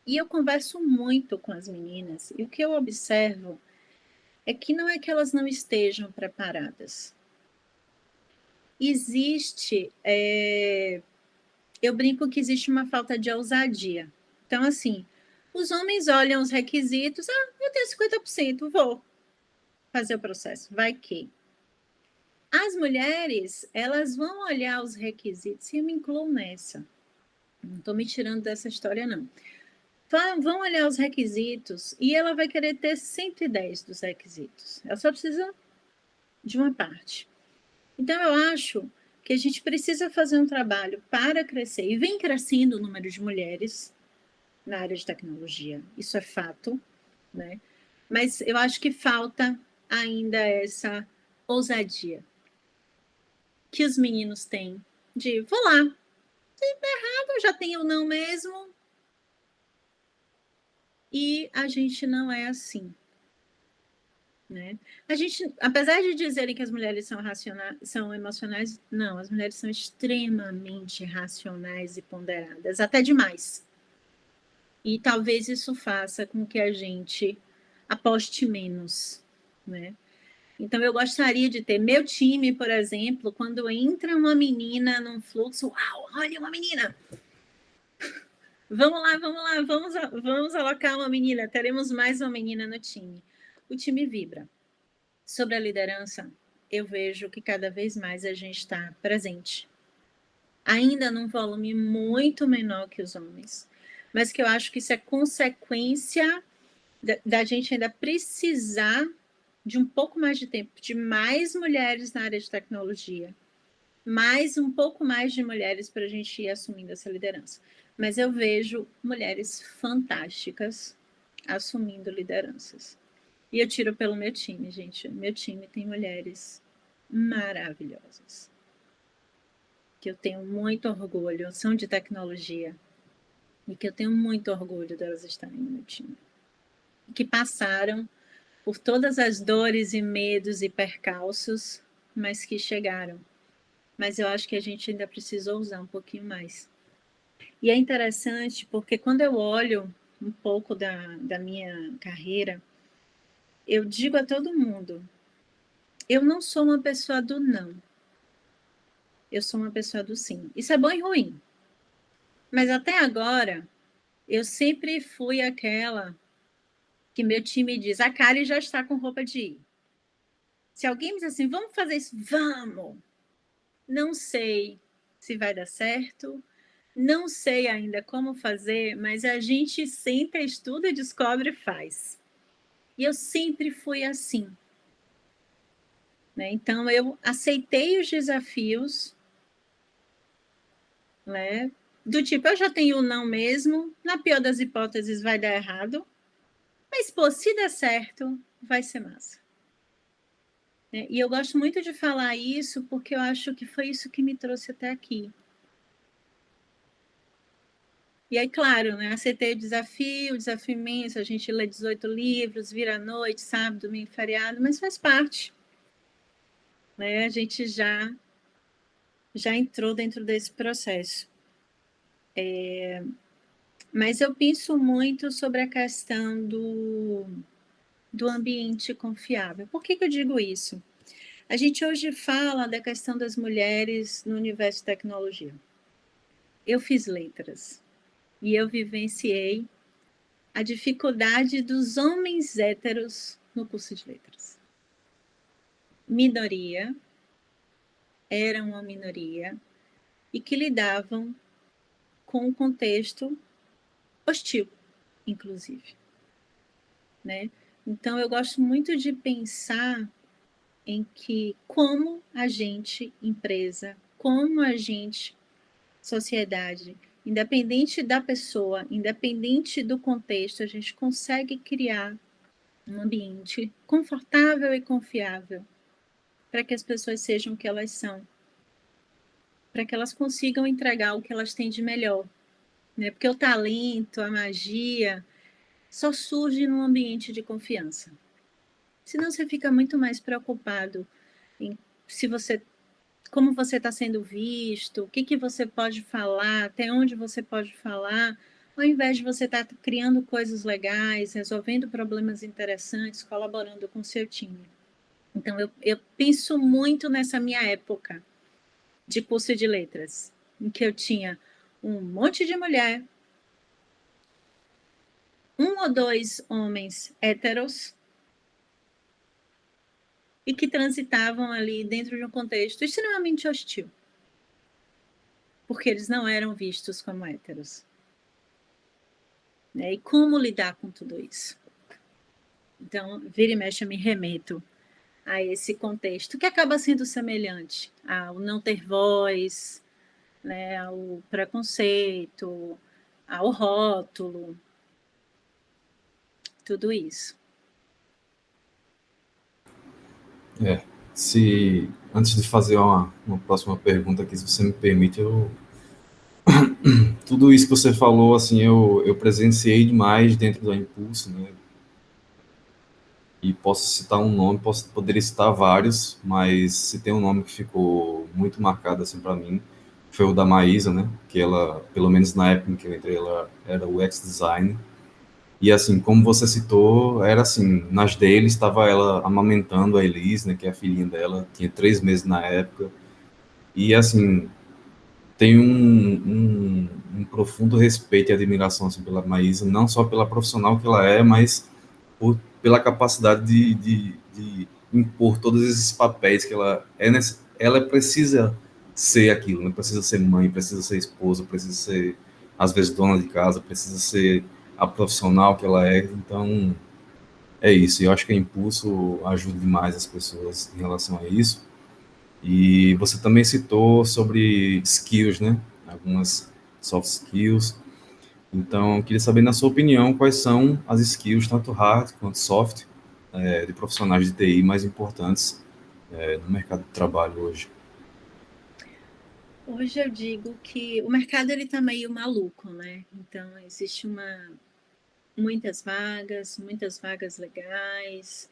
Speaker 4: E eu converso muito com as meninas, e o que eu observo é que não é que elas não estejam preparadas. Existe, eu brinco que existe uma falta de ousadia. Então, assim, os homens olham os requisitos, eu tenho 50%, vou fazer o processo, vai que. As mulheres, elas vão olhar os requisitos, e eu me incluo nessa. Não estou me tirando dessa história, não. Vão olhar os requisitos e ela vai querer ter 110 dos requisitos. Ela só precisa de uma parte. Então, eu acho que a gente precisa fazer um trabalho para crescer. E vem crescendo o número de mulheres na área de tecnologia. Isso é fato, né? Mas eu acho que falta ainda essa ousadia que os meninos têm de, vou lá, se der errado, eu já tenho o não mesmo. E a gente não é assim, né? A gente, apesar de dizerem que as mulheres são emocionais, não, as mulheres são extremamente racionais e ponderadas, até demais. E talvez isso faça com que a gente aposte menos, né? Então, eu gostaria de ter meu time, por exemplo, quando entra uma menina num fluxo, uau, olha uma menina! Vamos lá, vamos alocar uma menina, teremos mais uma menina no time. O time vibra. Sobre a liderança, eu vejo que cada vez mais a gente está presente. Ainda num volume muito menor que os homens, mas que eu acho que isso é consequência da gente ainda precisar de um pouco mais de tempo, de mais mulheres na área de tecnologia, um pouco mais de mulheres para a gente ir assumindo essa liderança. Mas eu vejo mulheres fantásticas assumindo lideranças. E eu tiro pelo meu time, gente. Meu time tem mulheres maravilhosas, que eu tenho muito orgulho, são de tecnologia, e que eu tenho muito orgulho delas estarem no meu time. Que passaram por todas as dores e medos e percalços, mas que chegaram. Mas eu acho que a gente ainda precisa ousar um pouquinho mais. E é interessante porque quando eu olho um pouco da minha carreira, eu digo a todo mundo, eu não sou uma pessoa do não. Eu sou uma pessoa do sim. Isso é bom e ruim. Mas até agora, eu sempre fui aquela que meu time diz, a Kari já está com roupa de ir. Se alguém me diz assim, vamos fazer isso, vamos. Não sei se vai dar certo, não sei ainda como fazer, mas a gente senta, estuda, descobre e faz. E eu sempre fui assim. Né? Então, eu aceitei os desafios, né? Do tipo, eu já tenho o não mesmo, na pior das hipóteses vai dar errado, mas, pô, se der certo, vai ser massa. E eu gosto muito de falar isso porque eu acho que foi isso que me trouxe até aqui. E aí, claro, né, aceitei o desafio imenso, a gente lê 18 livros, vira à noite, sábado, domingo, feriado, mas faz parte. Né? A gente já entrou dentro desse processo. Mas eu penso muito sobre a questão do ambiente confiável. Por que eu digo isso? A gente hoje fala da questão das mulheres no universo de tecnologia. Eu fiz letras e eu vivenciei a dificuldade dos homens héteros no curso de letras. Minoria, eram uma minoria, e que lidavam com um contexto hostil, inclusive. Né? Então, eu gosto muito de pensar em que como a gente, empresa, como a gente, sociedade, independente da pessoa, independente do contexto, a gente consegue criar um ambiente confortável e confiável para que as pessoas sejam o que elas são, para que elas consigam entregar o que elas têm de melhor, né? Porque o talento, a magia, só surge num ambiente de confiança. Senão você fica muito mais preocupado em como você está sendo visto, o que você pode falar, até onde você pode falar, ao invés de você estar criando coisas legais, resolvendo problemas interessantes, colaborando com o seu time. Então, eu penso muito nessa minha época de curso de letras, em que eu tinha um monte de mulher, 1 ou 2 homens héteros, e que transitavam ali dentro de um contexto extremamente hostil, porque eles não eram vistos como héteros. Né? E como lidar com tudo isso? Então, vira e mexe, eu me remeto a esse contexto, que acaba sendo semelhante ao não ter voz, né, ao preconceito, ao rótulo, tudo isso.
Speaker 3: Antes de fazer uma próxima pergunta aqui, se você me permite, tudo isso que você falou, assim, eu presenciei demais dentro da Impulso, né? E posso citar um nome, poderia citar vários, mas se tem um nome que ficou muito marcado assim para mim, foi o da Maísa, né? Que ela, pelo menos na época em que eu entrei, ela era UX design. E assim, como você citou, era assim, nas deles estava ela amamentando a Elise, né, que é a filhinha dela, tinha 3 meses na época. E assim, tenho um profundo respeito e admiração assim, pela Maísa, não só pela profissional que ela é, mas pela capacidade de impor todos esses papéis que ela precisa ser aquilo, né? Precisa ser mãe, precisa ser esposa, precisa ser, às vezes, dona de casa, precisa ser a profissional que ela é. Então, é isso. Eu acho que a Impulso ajuda demais as pessoas em relação a isso. E você também citou sobre skills, né? Algumas soft skills. Então, eu queria saber, na sua opinião, quais são as skills, tanto hard quanto soft, de profissionais de TI mais importantes no mercado de trabalho hoje.
Speaker 4: Hoje eu digo que o mercado está meio maluco, né? Então, existe muitas vagas legais,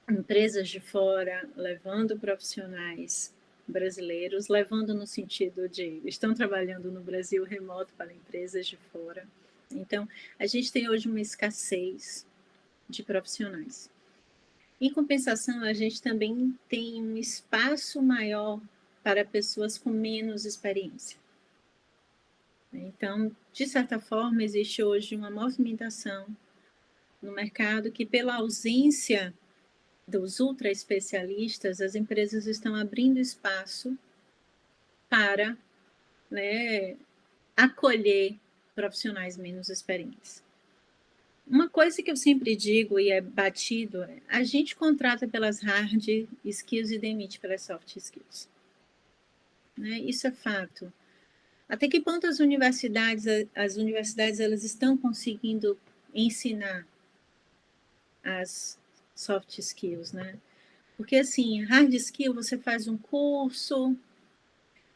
Speaker 4: empresas de fora levando profissionais brasileiros, levando no sentido de estão trabalhando no Brasil remoto para empresas de fora. Então, a gente tem hoje uma escassez de profissionais. Em compensação, a gente também tem um espaço maior para pessoas com menos experiência. Então, de certa forma, existe hoje uma movimentação no mercado que, pela ausência dos ultra especialistas, as empresas estão abrindo espaço para, né, acolher profissionais menos experientes. Uma coisa que eu sempre digo e é batido é: a gente contrata pelas hard skills e demite pelas soft skills. Né? Isso é fato. Até que ponto as universidades elas estão conseguindo ensinar as soft skills, né? Porque assim, hard skill você faz um curso,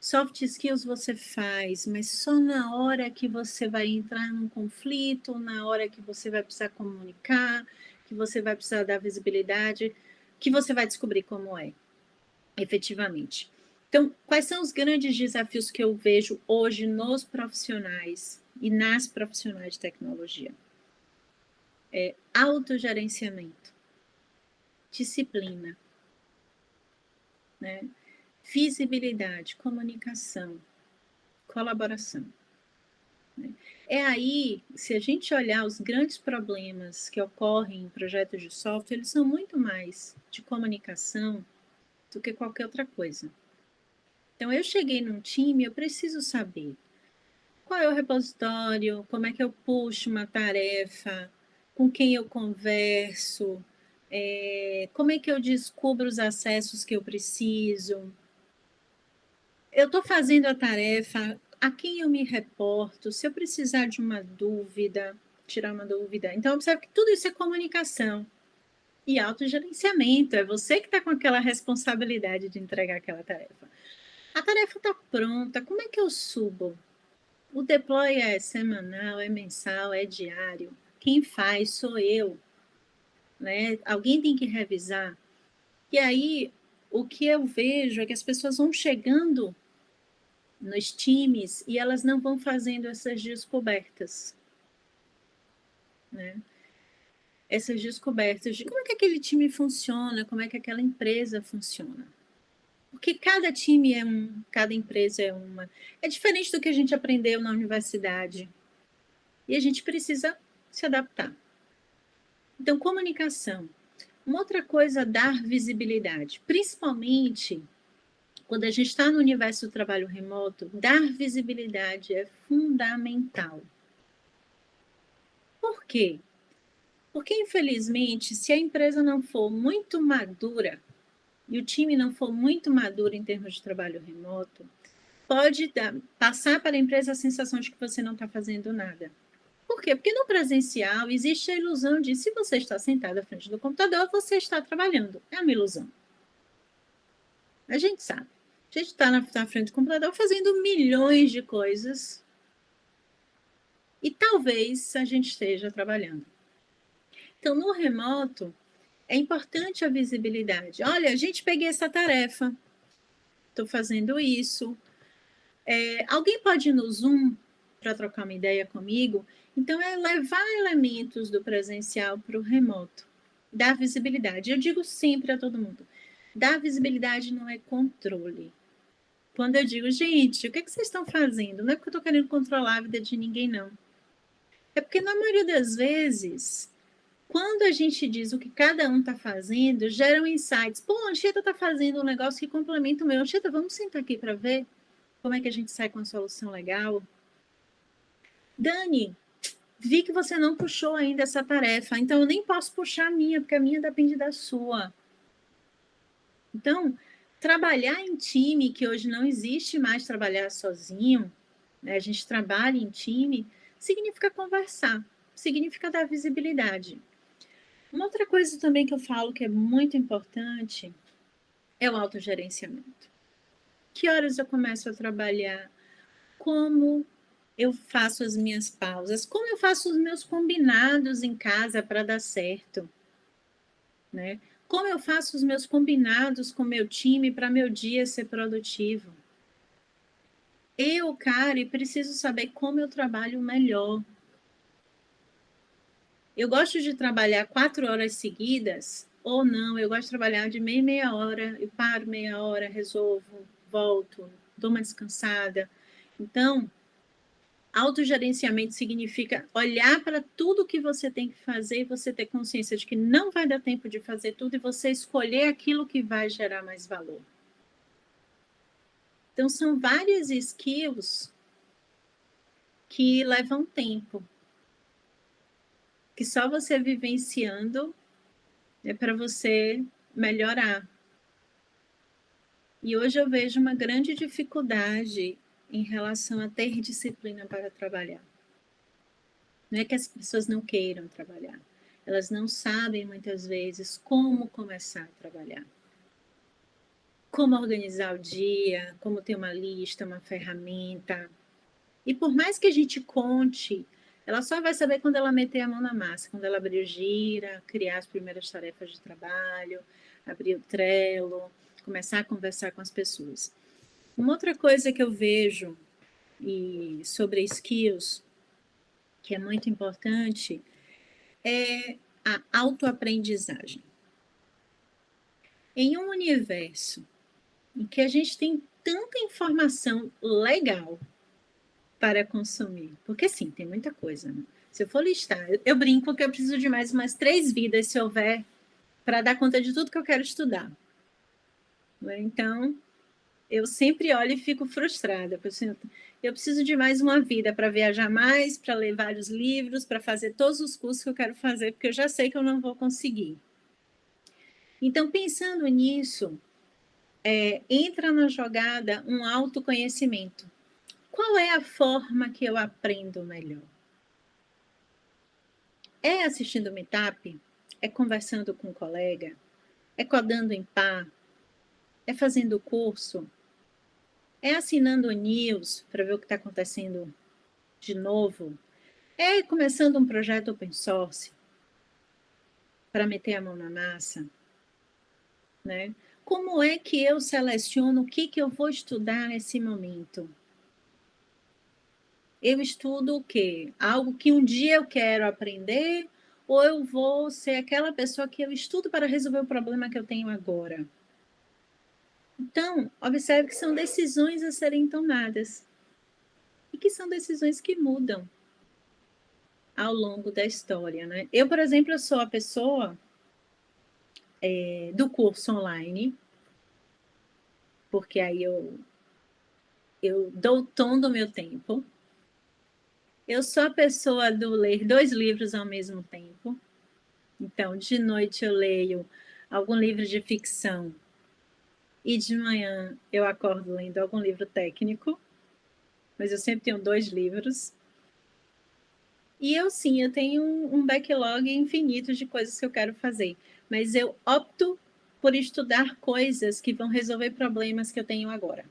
Speaker 4: soft skills você faz, mas só na hora que você vai entrar num conflito, na hora que você vai precisar comunicar, que você vai precisar dar visibilidade, que você vai descobrir como é, efetivamente. Então, quais são os grandes desafios que eu vejo hoje nos profissionais e nas profissionais de tecnologia? Autogerenciamento, disciplina, né? Visibilidade, comunicação, colaboração. Né? É aí, se a gente olhar os grandes problemas que ocorrem em projetos de software, eles são muito mais de comunicação do que qualquer outra coisa. Então, eu cheguei num time, eu preciso saber qual é o repositório, como é que eu puxo uma tarefa, com quem eu converso, como é que eu descubro os acessos que eu preciso. Eu estou fazendo a tarefa, a quem eu me reporto, se eu precisar de uma dúvida, tirar uma dúvida. Então, observe que tudo isso é comunicação e autogerenciamento. É você que está com aquela responsabilidade de entregar aquela tarefa. A tarefa está pronta, como é que eu subo? O deploy é semanal, é mensal, é diário. Quem faz sou eu. Né? Alguém tem que revisar. E aí, o que eu vejo é que as pessoas vão chegando nos times e elas não vão fazendo essas descobertas. Né? Essas descobertas de como é que aquele time funciona, como é que aquela empresa funciona. Porque cada time é cada empresa é uma. É diferente do que a gente aprendeu na universidade. E a gente precisa se adaptar. Então, comunicação. Uma outra coisa, dar visibilidade. Principalmente quando a gente está no universo do trabalho remoto, dar visibilidade é fundamental. Por quê? Porque, infelizmente, se a empresa não for muito madura e o time não for muito maduro em termos de trabalho remoto, pode passar para a empresa a sensação de que você não está fazendo nada. Por quê? Porque no presencial existe a ilusão de se você está sentado à frente do computador, você está trabalhando. É uma ilusão. A gente sabe. A gente está na frente do computador fazendo milhões de coisas e talvez a gente esteja trabalhando. Então, no remoto, é importante a visibilidade. Olha, a gente peguei essa tarefa, estou fazendo isso. Alguém pode ir no Zoom para trocar uma ideia comigo? Então, é levar elementos do presencial para o remoto. Dar visibilidade. Eu digo sempre a todo mundo, dar visibilidade não é controle. Quando eu digo, gente, o que vocês estão fazendo? Não é porque eu estou querendo controlar a vida de ninguém, não. É porque, na maioria das vezes, quando a gente diz o que cada um está fazendo, geram insights. Pô, a Anchieta está fazendo um negócio que complementa o meu. Anchieta, vamos sentar aqui para ver como é que a gente sai com uma solução legal. Dani, vi que você não puxou ainda essa tarefa, então eu nem posso puxar a minha, porque a minha depende da sua. Então, trabalhar em time, que hoje não existe mais trabalhar sozinho, né? A gente trabalha em time, significa conversar, significa dar visibilidade. Uma outra coisa também que eu falo que é muito importante é o autogerenciamento. Que horas eu começo a trabalhar? Como eu faço as minhas pausas? Como eu faço os meus combinados em casa para dar certo? Né? Como eu faço os meus combinados com meu time para meu dia ser produtivo? Eu, Kari, preciso saber como eu trabalho melhor. Eu gosto de trabalhar 4 horas seguidas ou não, eu gosto de trabalhar de meia hora, eu paro meia hora, resolvo, volto, dou uma descansada. Então, autogerenciamento significa olhar para tudo que você tem que fazer e você ter consciência de que não vai dar tempo de fazer tudo e você escolher aquilo que vai gerar mais valor. Então, são várias skills que levam tempo, que só você vivenciando é para você melhorar. E hoje eu vejo uma grande dificuldade em relação a ter disciplina para trabalhar. Não é que as pessoas não queiram trabalhar, elas não sabem muitas vezes como começar a trabalhar. Como organizar o dia, como ter uma lista, uma ferramenta. E por mais que a gente conte, ela só vai saber quando ela meter a mão na massa, quando ela abrir o Gira, criar as primeiras tarefas de trabalho, abrir o Trello, começar a conversar com as pessoas. Uma outra coisa que eu vejo sobre skills, que é muito importante, é a autoaprendizagem. Em um universo em que a gente tem tanta informação legal para consumir, porque sim, tem muita coisa, né? Se eu for listar, eu brinco que eu preciso de mais umas 3 vidas, se houver, para dar conta de tudo que eu quero estudar. Então, eu sempre olho e fico frustrada. Eu preciso de mais uma vida para viajar mais, para ler vários livros, para fazer todos os cursos que eu quero fazer, porque eu já sei que eu não vou conseguir. Então, pensando nisso, entra na jogada um autoconhecimento. Qual é a forma que eu aprendo melhor? É assistindo Meetup? É conversando com um colega? É codando em pá? É fazendo curso? É assinando o news para ver o que está acontecendo de novo? É começando um projeto open source para meter a mão na massa? Né? Como é que eu seleciono o que eu vou estudar nesse momento? Eu estudo o quê? Algo que um dia eu quero aprender, ou eu vou ser aquela pessoa que eu estudo para resolver o problema que eu tenho agora? Então, observe que são decisões a serem tomadas e que são decisões que mudam ao longo da história, né? Eu, por exemplo, eu sou a pessoa do curso online, porque aí eu dou o tom do meu tempo. Eu sou a pessoa do ler 2 livros ao mesmo tempo. Então, de noite eu leio algum livro de ficção e de manhã eu acordo lendo algum livro técnico, mas eu sempre tenho 2 livros. E eu tenho um backlog infinito de coisas que eu quero fazer, mas eu opto por estudar coisas que vão resolver problemas que eu tenho agora.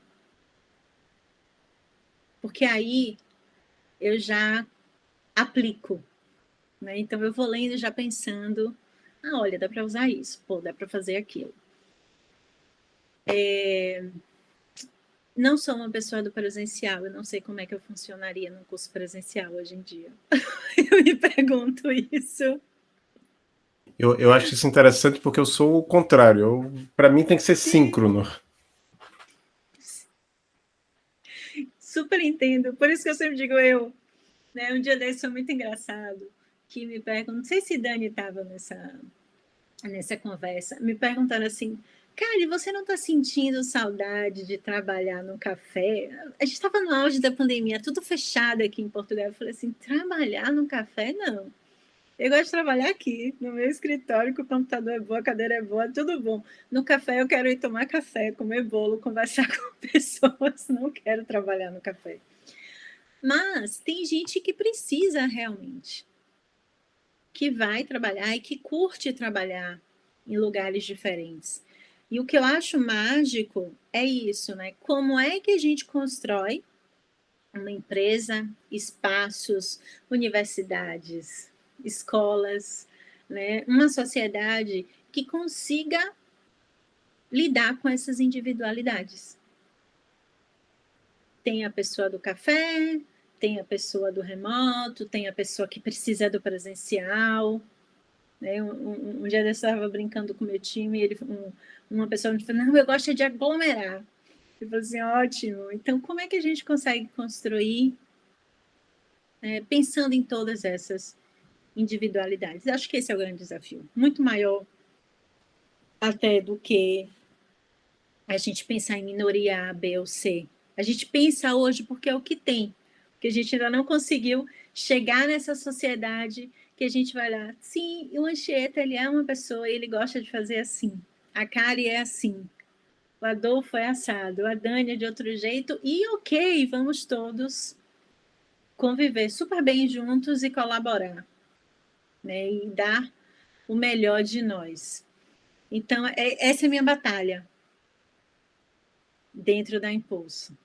Speaker 4: Porque aí eu já aplico, né? Então eu vou lendo já pensando, olha, dá para usar isso, pô, dá para fazer aquilo. Não sou uma pessoa do presencial, eu não sei como é que eu funcionaria num curso presencial hoje em dia. Eu me pergunto isso.
Speaker 1: Eu acho isso interessante porque eu sou o contrário. Para mim tem que ser síncrono.
Speaker 4: Super entendo. Por isso que eu sempre digo né? Um dia desse foi muito engraçado, que me perguntam, não sei se Dani estava nessa conversa, me perguntaram assim, cara, e você não está sentindo saudade de trabalhar no café? A gente estava no auge da pandemia, tudo fechado aqui em Portugal. Eu falei assim, trabalhar no café, não. Eu gosto de trabalhar aqui, no meu escritório, que o computador é bom, a cadeira é boa, tudo bom. No café eu quero ir tomar café, comer bolo, conversar com pessoas, não quero trabalhar no café. Mas tem gente que precisa realmente, que vai trabalhar e que curte trabalhar em lugares diferentes. E o que eu acho mágico é isso, né? Como é que a gente constrói uma empresa, espaços, universidades, escolas, né? Uma sociedade que consiga lidar com essas individualidades. Tem a pessoa do café, tem a pessoa do remoto, tem a pessoa que precisa do presencial. Né? Um dia eu estava brincando com o meu time, uma pessoa me falou, não, eu gosto de aglomerar. Eu falei assim, ótimo. Então, como é que a gente consegue construir, pensando em todas essas individualidades? Acho que esse é o grande desafio. Muito maior até do que a gente pensar em minoria A, B ou C. A gente pensa hoje porque é o que tem, porque a gente ainda não conseguiu chegar nessa sociedade que a gente vai lá. Sim, o Anchieta, ele é uma pessoa, ele gosta de fazer assim. A Kari é assim. O Adolfo é assado, a Dani é de outro jeito. E ok, vamos todos conviver super bem juntos e colaborar, né? E dar o melhor de nós. Então, essa é a minha batalha dentro da Impulso.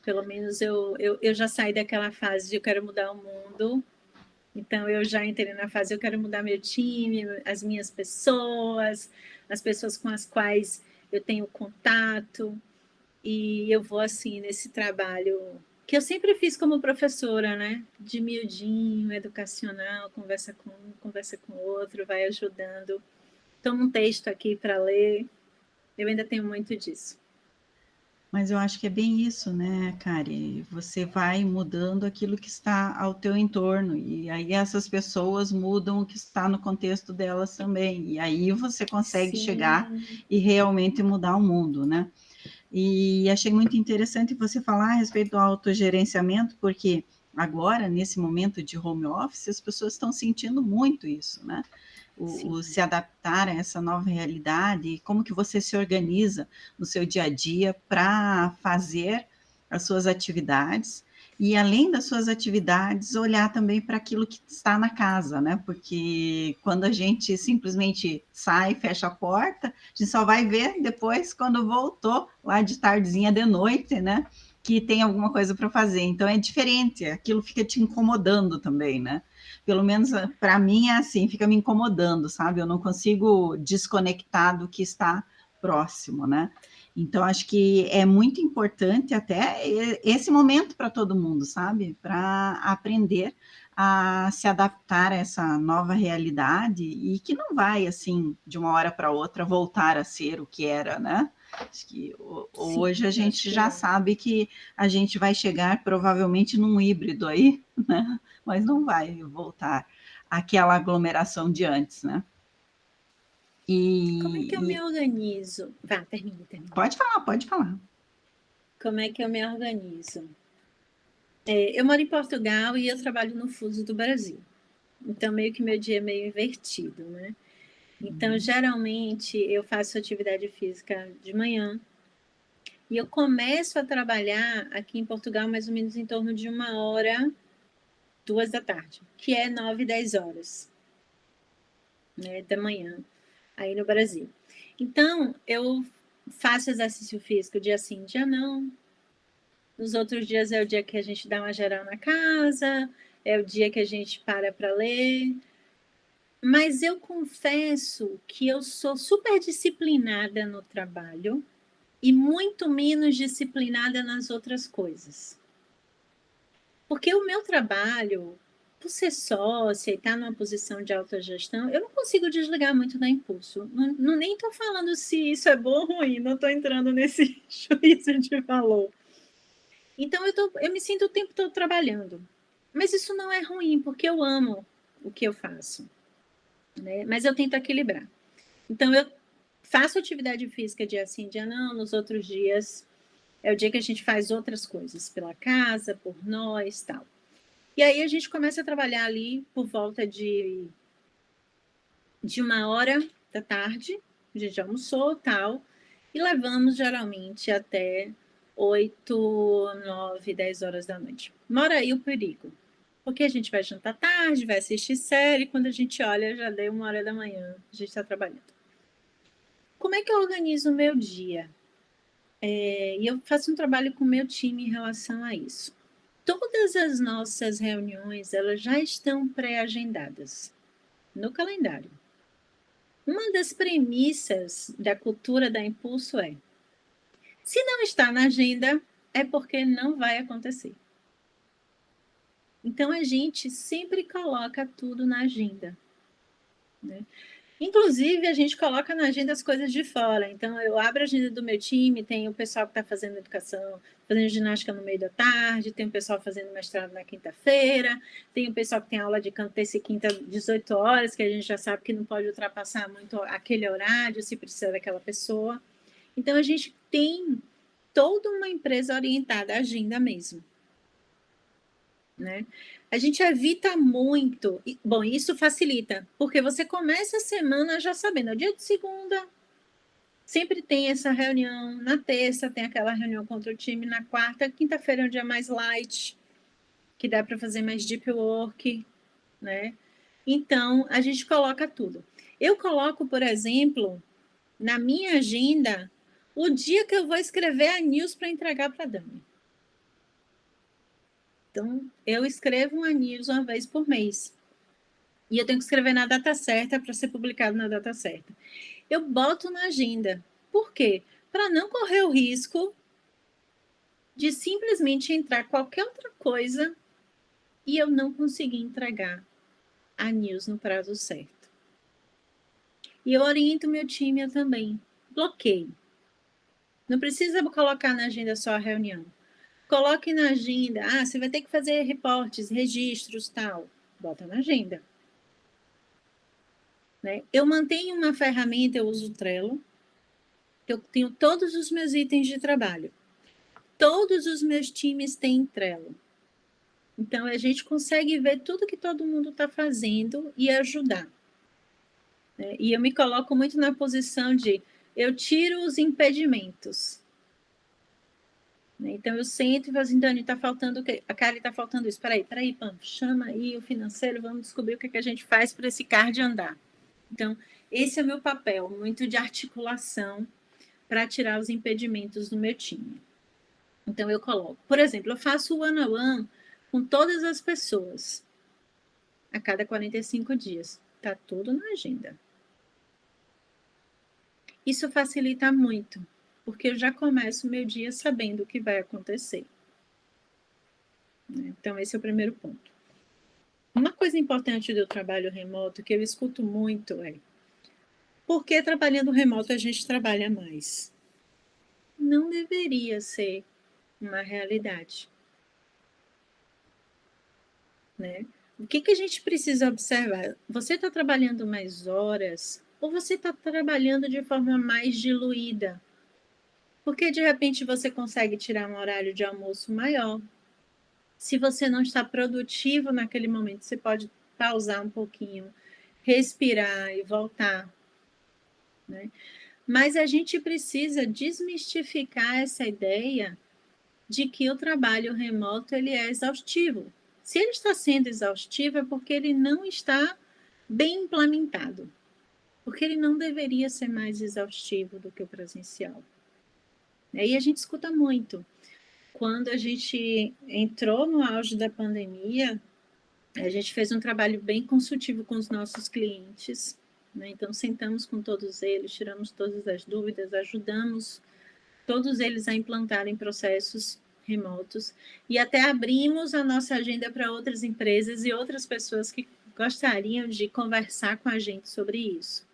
Speaker 4: Pelo menos eu já saí daquela fase de eu quero mudar o mundo. Então, eu já entrei na fase, eu quero mudar meu time, as minhas pessoas, as pessoas com as quais eu tenho contato. E eu vou, assim, nesse trabalho que eu sempre fiz como professora, né? De miudinho, educacional, conversa com um, conversa com outro, vai ajudando. Toma um texto aqui para ler. Eu ainda tenho muito disso.
Speaker 2: Mas eu acho que é bem isso, né, Kari? Você vai mudando aquilo que está ao teu entorno, e aí essas pessoas mudam o que está no contexto delas também, e aí você consegue chegar e realmente mudar o mundo, né? E achei muito interessante você falar a respeito do autogerenciamento, porque agora, nesse momento de home office, as pessoas estão sentindo muito isso, né? O se adaptar a essa nova realidade, como que você se organiza no seu dia a dia para fazer as suas atividades E além das suas atividades, olhar também para aquilo que está na casa, né? Porque quando a gente simplesmente sai, fecha a porta, a gente só vai ver depois quando voltou, lá de tardezinha, de noite, né? Que tem alguma coisa para fazer. Então é diferente, aquilo fica te incomodando também, né? Pelo menos para mim é assim, fica me incomodando, sabe? Eu não consigo desconectar do que está próximo, né? Então, acho que é muito importante até esse momento para todo mundo, sabe? Para aprender a se adaptar a essa nova realidade e que não vai, assim, de uma hora para outra voltar a ser o que era, né? Acho que
Speaker 4: Sim,
Speaker 2: hoje a gente
Speaker 4: acho
Speaker 2: já
Speaker 4: que
Speaker 2: sabe que a gente vai chegar provavelmente num híbrido aí, né? Mas não vai voltar àquela aglomeração de antes, né?
Speaker 4: como é que eu me
Speaker 2: E
Speaker 4: organizo? Vá, termine.
Speaker 2: pode falar, pode falar.
Speaker 4: Como é que eu me organizo? Eu moro em Portugal e eu trabalho no fuso do Brasil. Então, meio que meu dia é meio invertido, né? Então, geralmente, eu faço atividade física de manhã e eu começo a trabalhar aqui em Portugal mais ou menos em torno de 1h, 2h da tarde, que é 9, 10 horas, né, da manhã, aí no Brasil. Então, eu faço exercício físico dia sim, dia não. Nos outros dias é o dia que a gente dá uma geral na casa, é o dia que a gente para ler. Mas eu confesso que eu sou super disciplinada no trabalho e muito menos disciplinada nas outras coisas. Porque o meu trabalho, por ser sócia e estar numa posição de autogestão, eu não consigo desligar muito da impulso. Nem estou falando se isso é bom ou ruim, não estou entrando nesse juízo de valor. Então, eu me sinto o tempo todo trabalhando. Mas isso não é ruim, porque eu amo o que eu faço, né? Mas eu tento equilibrar. Então, eu faço atividade física dia sim, dia não. Nos outros dias, é o dia que a gente faz outras coisas, pela casa, por nós, tal. E aí, a gente começa a trabalhar ali por volta de 1h da tarde. A gente almoçou, tal. E levamos, geralmente, até 8, 9, 10 horas da noite. Mora aí o perigo. Porque a gente vai jantar tarde, vai assistir série, quando a gente olha, já deu 1h da manhã, a gente está trabalhando. Como é que eu organizo o meu dia? E eu faço um trabalho com o meu time em relação a isso. Todas as nossas reuniões, elas já estão pré-agendadas no calendário. Uma das premissas da cultura da Impulso é: se não está na agenda, é porque não vai acontecer. Então, a gente sempre coloca tudo na agenda, né? Inclusive, a gente coloca na agenda as coisas de fora. Então, eu abro a agenda do meu time, tem o pessoal que está fazendo educação, fazendo ginástica no meio da tarde, tem o pessoal fazendo mestrado na quinta-feira, tem o pessoal que tem aula de canto terça e quinta, 18 horas, que a gente já sabe que não pode ultrapassar muito aquele horário, se precisa daquela pessoa. Então, a gente tem toda uma empresa orientada à agenda mesmo, né? A gente evita muito. Bom, isso facilita, porque você começa a semana já sabendo, o dia de segunda sempre tem essa reunião, na terça tem aquela reunião contra o time, na quarta, quinta-feira é um dia mais light, que dá para fazer mais deep work, né? Então, a gente coloca tudo. Eu coloco, por exemplo, na minha agenda, o dia que eu vou escrever a news para entregar para a Dani. Então, eu escrevo uma news uma vez por mês. E eu tenho que escrever na data certa para ser publicado na data certa. Eu boto na agenda. Por quê? Para não correr o risco de simplesmente entrar qualquer outra coisa e eu não conseguir entregar a news no prazo certo. E eu oriento meu time também. Bloqueio. Não precisa colocar na agenda só a reunião. Coloque na agenda. Você vai ter que fazer reportes, registros, tal. Bota na agenda. Né? Eu mantenho uma ferramenta, eu uso o Trello. Eu tenho todos os meus itens de trabalho. Todos os meus times têm Trello. Então, a gente consegue ver tudo que todo mundo está fazendo e ajudar. Né? E eu me coloco muito na posição de eu tiro os impedimentos. né? Então, eu sento e falo assim, Dani, está faltando o quê? A Kali está faltando isso. Peraí, Pam, chama aí o financeiro, vamos descobrir o que a gente faz para esse card andar. Então, esse é o meu papel, muito de articulação para tirar os impedimentos do meu time. Então, eu coloco, por exemplo, eu faço o one-on-one com todas as pessoas a cada 45 dias. Está tudo na agenda. Isso facilita muito, porque eu já começo o meu dia sabendo o que vai acontecer. Então, esse é o primeiro ponto. Uma coisa importante do trabalho remoto que eu escuto muito é: por que trabalhando remoto a gente trabalha mais? Não deveria ser uma realidade, né? O que a gente precisa observar? Você está trabalhando mais horas ou você está trabalhando de forma mais diluída? Porque de repente você consegue tirar um horário de almoço maior. Se você não está produtivo naquele momento, você pode pausar um pouquinho, respirar e voltar, né? Mas a gente precisa desmistificar essa ideia de que o trabalho remoto ele é exaustivo. Se ele está sendo exaustivo é porque ele não está bem implementado, porque ele não deveria ser mais exaustivo do que o presencial. E aí a gente escuta muito. Quando a gente entrou no auge da pandemia, a gente fez um trabalho bem consultivo com os nossos clientes, né? Então, sentamos com todos eles, tiramos todas as dúvidas, ajudamos todos eles a implantarem processos remotos e até abrimos a nossa agenda para outras empresas e outras pessoas que gostariam de conversar com a gente sobre isso.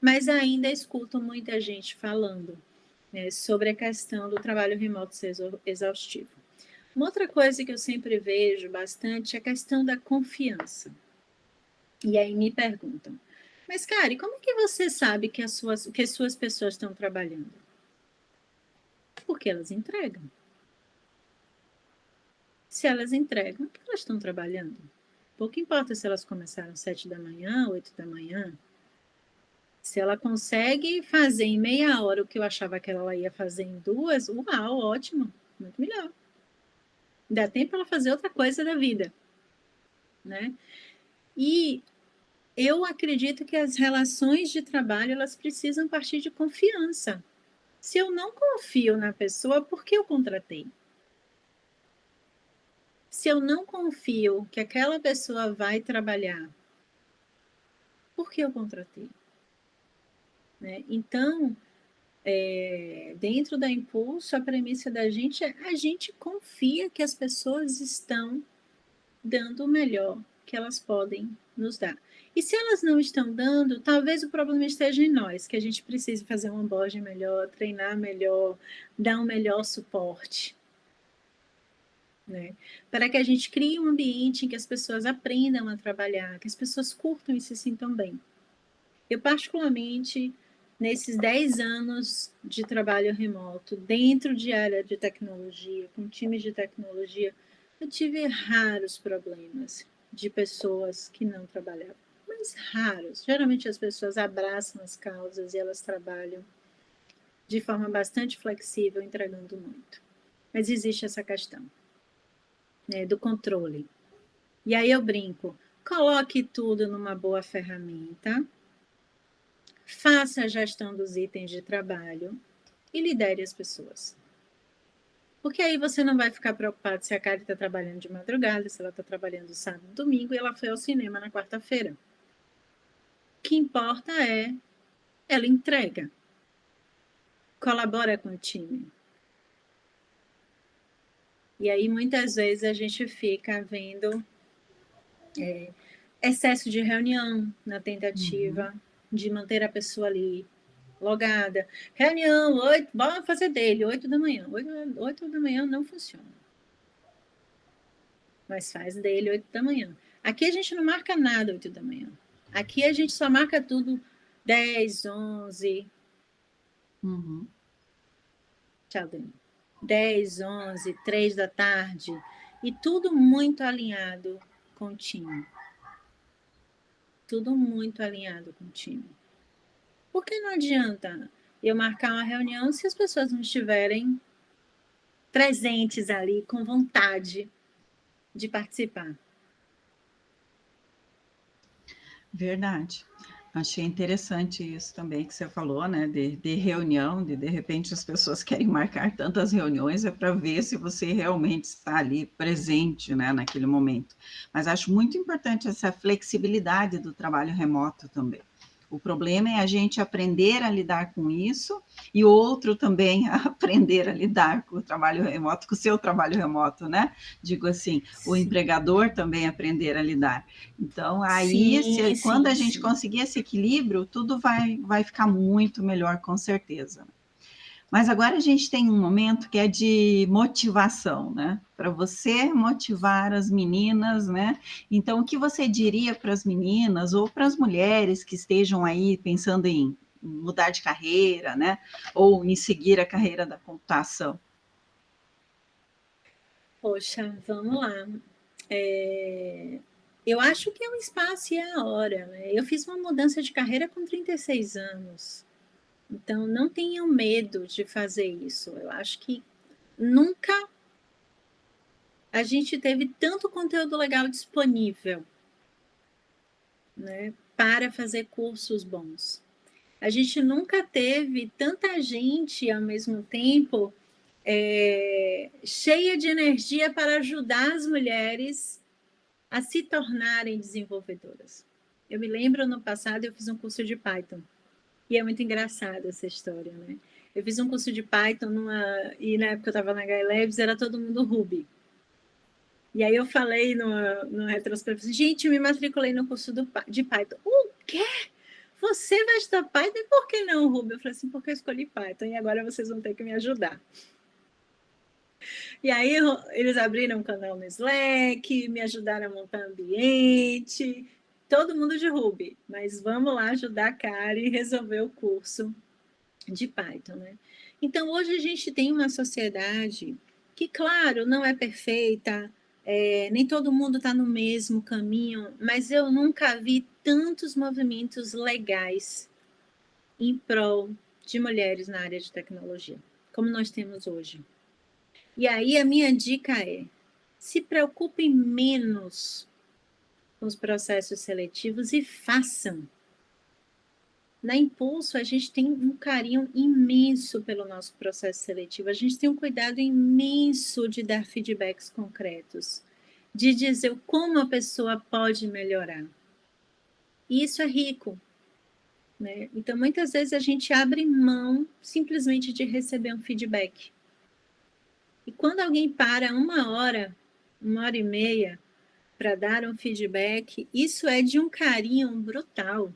Speaker 4: Mas ainda escuto muita gente falando, né, sobre a questão do trabalho remoto ser exaustivo. Uma outra coisa que eu sempre vejo bastante é a questão da confiança. E aí me perguntam, mas, Kari, como que você sabe que as suas pessoas estão trabalhando? Porque elas entregam. Se elas entregam, elas estão trabalhando. Pouco importa se elas começaram às 7 da manhã, 8 da manhã. Se ela consegue fazer em meia hora o que eu achava que ela ia fazer em 2, uau, ótimo, muito melhor. Dá tempo para ela fazer outra coisa da vida, né? E eu acredito que as relações de trabalho, elas precisam partir de confiança. Se eu não confio na pessoa, por que eu contratei? Se eu não confio que aquela pessoa vai trabalhar, por que eu contratei? Né? Então, dentro da Impulso, a premissa da gente é a gente confia que as pessoas estão dando o melhor que elas podem nos dar. E se elas não estão dando, talvez o problema esteja em nós, que a gente precise fazer um onboarding melhor, treinar melhor, dar um melhor suporte. Né? Para que a gente crie um ambiente em que as pessoas aprendam a trabalhar, que as pessoas curtam e se sintam bem. Eu, particularmente, nesses 10 anos de trabalho remoto, dentro de área de tecnologia, com times de tecnologia, eu tive raros problemas de pessoas que não trabalhavam, mas raros. Geralmente as pessoas abraçam as causas e elas trabalham de forma bastante flexível, entregando muito. Mas existe essa questão, né, do controle. E aí eu brinco, coloque tudo numa boa ferramenta, faça a gestão dos itens de trabalho e lidere as pessoas. Porque aí você não vai ficar preocupado se a Kari está trabalhando de madrugada, se ela está trabalhando sábado, domingo e ela foi ao cinema na quarta-feira. O que importa é ela entrega, colabora com o time. E aí muitas vezes a gente fica vendo excesso de reunião na tentativa de manter a pessoa ali logada. Reunião, 8, vamos fazer dele, 8 da manhã. 8 da manhã não funciona. Mas faz dele 8 da manhã. Aqui a gente não marca nada 8 da manhã. Aqui a gente só marca tudo 10, 11. Tchau, Dani. 10, 11, 3 da tarde. E tudo muito alinhado com o time. Tudo muito alinhado com o time. Porque não adianta eu marcar uma reunião se as pessoas não estiverem presentes ali, com vontade de participar.
Speaker 2: Verdade. Achei interessante isso também que você falou, né? De reunião, de repente as pessoas querem marcar tantas reuniões, é para ver se você realmente está ali presente, né, naquele momento. Mas acho muito importante essa flexibilidade do trabalho remoto também. O problema é a gente aprender a lidar com isso e outro também a aprender a lidar com o trabalho remoto, com o seu trabalho remoto, né? Digo assim, o
Speaker 4: Sim.
Speaker 2: empregador também aprender a lidar. Então, aí, quando a gente conseguir esse equilíbrio, tudo vai ficar muito melhor, com certeza. Mas agora a gente tem um momento que é de motivação, né? Para você motivar as meninas, né? Então, o que você diria para as meninas ou para as mulheres que estejam aí pensando em mudar de carreira, né? Ou em seguir a carreira da computação?
Speaker 4: Poxa, vamos lá. Eu acho que é o espaço e é a hora, né? Eu fiz uma mudança de carreira com 36 anos. Então, não tenham medo de fazer isso. Eu acho que nunca a gente teve tanto conteúdo legal disponível, né, para fazer cursos bons. A gente nunca teve tanta gente ao mesmo tempo cheia de energia para ajudar as mulheres a se tornarem desenvolvedoras. Eu me lembro, no passado, eu fiz um curso de Python. E é muito engraçada essa história, né? Eu fiz um curso de Python e na época eu estava na HLabs, era todo mundo Ruby. E aí eu falei no retrospecto, gente, eu me matriculei no curso de Python. O quê? Você vai estudar Python? E por que não, Ruby? Eu falei assim, porque eu escolhi Python e agora vocês vão ter que me ajudar. E aí eles abriram um canal no Slack, me ajudaram a montar ambiente, todo mundo de Ruby. Mas vamos lá ajudar a Kari e resolver o curso de Python, né? Então, hoje a gente tem uma sociedade que, claro, não é perfeita, nem todo mundo está no mesmo caminho, mas eu nunca vi tantos movimentos legais em prol de mulheres na área de tecnologia, como nós temos hoje. E aí a minha dica é: se preocupem menos com os processos seletivos e façam. Na Impulso, a gente tem um carinho imenso pelo nosso processo seletivo, a gente tem um cuidado imenso de dar feedbacks concretos, de dizer como a pessoa pode melhorar. E isso é rico, né? Então, muitas vezes a gente abre mão simplesmente de receber um feedback. E quando alguém para 1 hora e meia, para dar um feedback, isso é de um carinho brutal.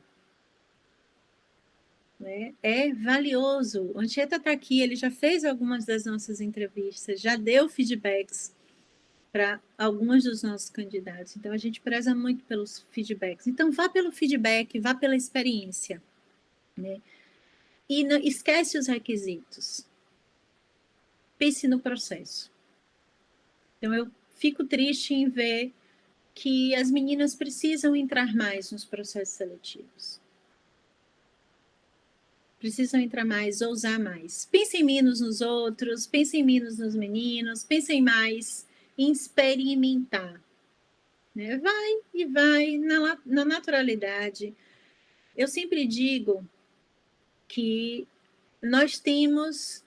Speaker 4: Né? É valioso. O Anchieta está aqui, ele já fez algumas das nossas entrevistas, já deu feedbacks para alguns dos nossos candidatos. Então, a gente preza muito pelos feedbacks. Então, vá pelo feedback, vá pela experiência. Né? E não, esquece os requisitos. Pense no processo. Então, eu fico triste em ver que as meninas precisam entrar mais nos processos seletivos. Precisam entrar mais, ousar mais. Pensem menos nos outros, pensem menos nos meninos, pensem mais em experimentar. Né? Vai e vai na naturalidade. Eu sempre digo que nós temos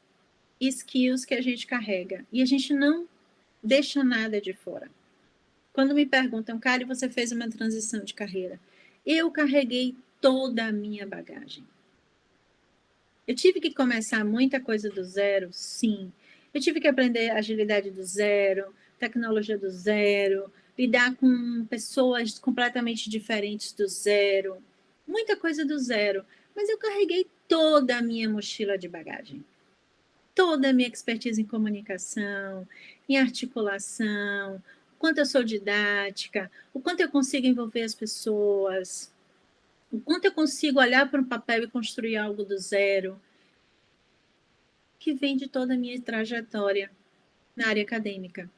Speaker 4: skills que a gente carrega e a gente não deixa nada de fora. Quando me perguntam, Kari, você fez uma transição de carreira? Eu carreguei toda a minha bagagem. Eu tive que começar muita coisa do zero, sim. Eu tive que aprender agilidade do zero, tecnologia do zero, lidar com pessoas completamente diferentes do zero, muita coisa do zero. Mas eu carreguei toda a minha mochila de bagagem. Toda a minha expertise em comunicação, em articulação, o quanto eu sou didática, o quanto eu consigo envolver as pessoas, o quanto eu consigo olhar para um papel e construir algo do zero, que vem de toda a minha trajetória na área acadêmica.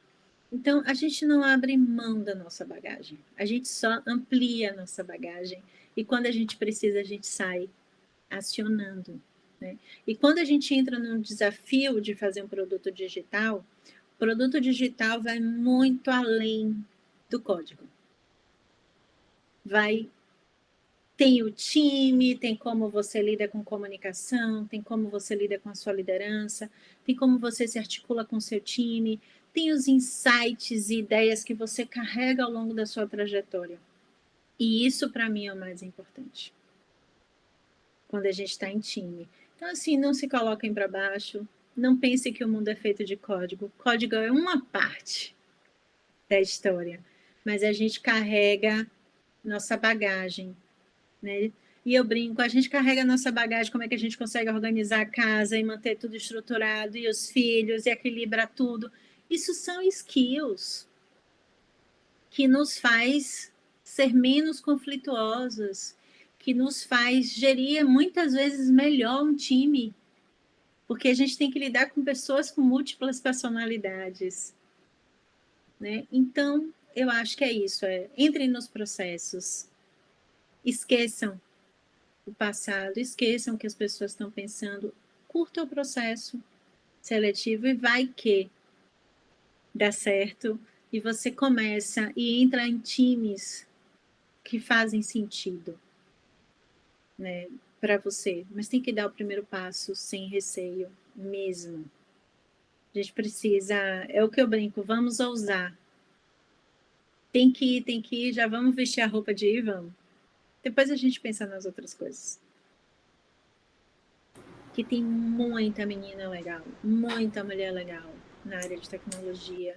Speaker 4: Então, a gente não abre mão da nossa bagagem, a gente só amplia a nossa bagagem e quando a gente precisa, a gente sai acionando. né? E quando a gente entra num desafio de fazer um produto digital, o produto digital vai muito além do código. Tem o time, tem como você lida com comunicação, tem como você lida com a sua liderança, tem como você se articula com o seu time, tem os insights e ideias que você carrega ao longo da sua trajetória. E isso, para mim, é o mais importante. Quando a gente está em time. Então, assim, não se coloquem para baixo, não pense que o mundo é feito de código. Código é uma parte da história, mas a gente carrega nossa bagagem, né? E eu brinco, a gente carrega a nossa bagagem, como é que a gente consegue organizar a casa e manter tudo estruturado, e os filhos, e equilibrar tudo. Isso são skills que nos faz ser menos conflituosos, que nos faz gerir muitas vezes melhor um time, porque a gente tem que lidar com pessoas com múltiplas personalidades, né? Então, eu acho que é isso, entrem nos processos, esqueçam o passado, esqueçam o que as pessoas estão pensando, curta o processo seletivo e vai que dá certo, e você começa e entra em times que fazem sentido, né, para você, mas tem que dar o primeiro passo sem receio mesmo. A gente precisa, é o que eu brinco, vamos ousar. Tem que ir, já vamos vestir a roupa de ir, vamos. Depois a gente pensa nas outras coisas. Que tem muita menina legal, muita mulher legal na área de tecnologia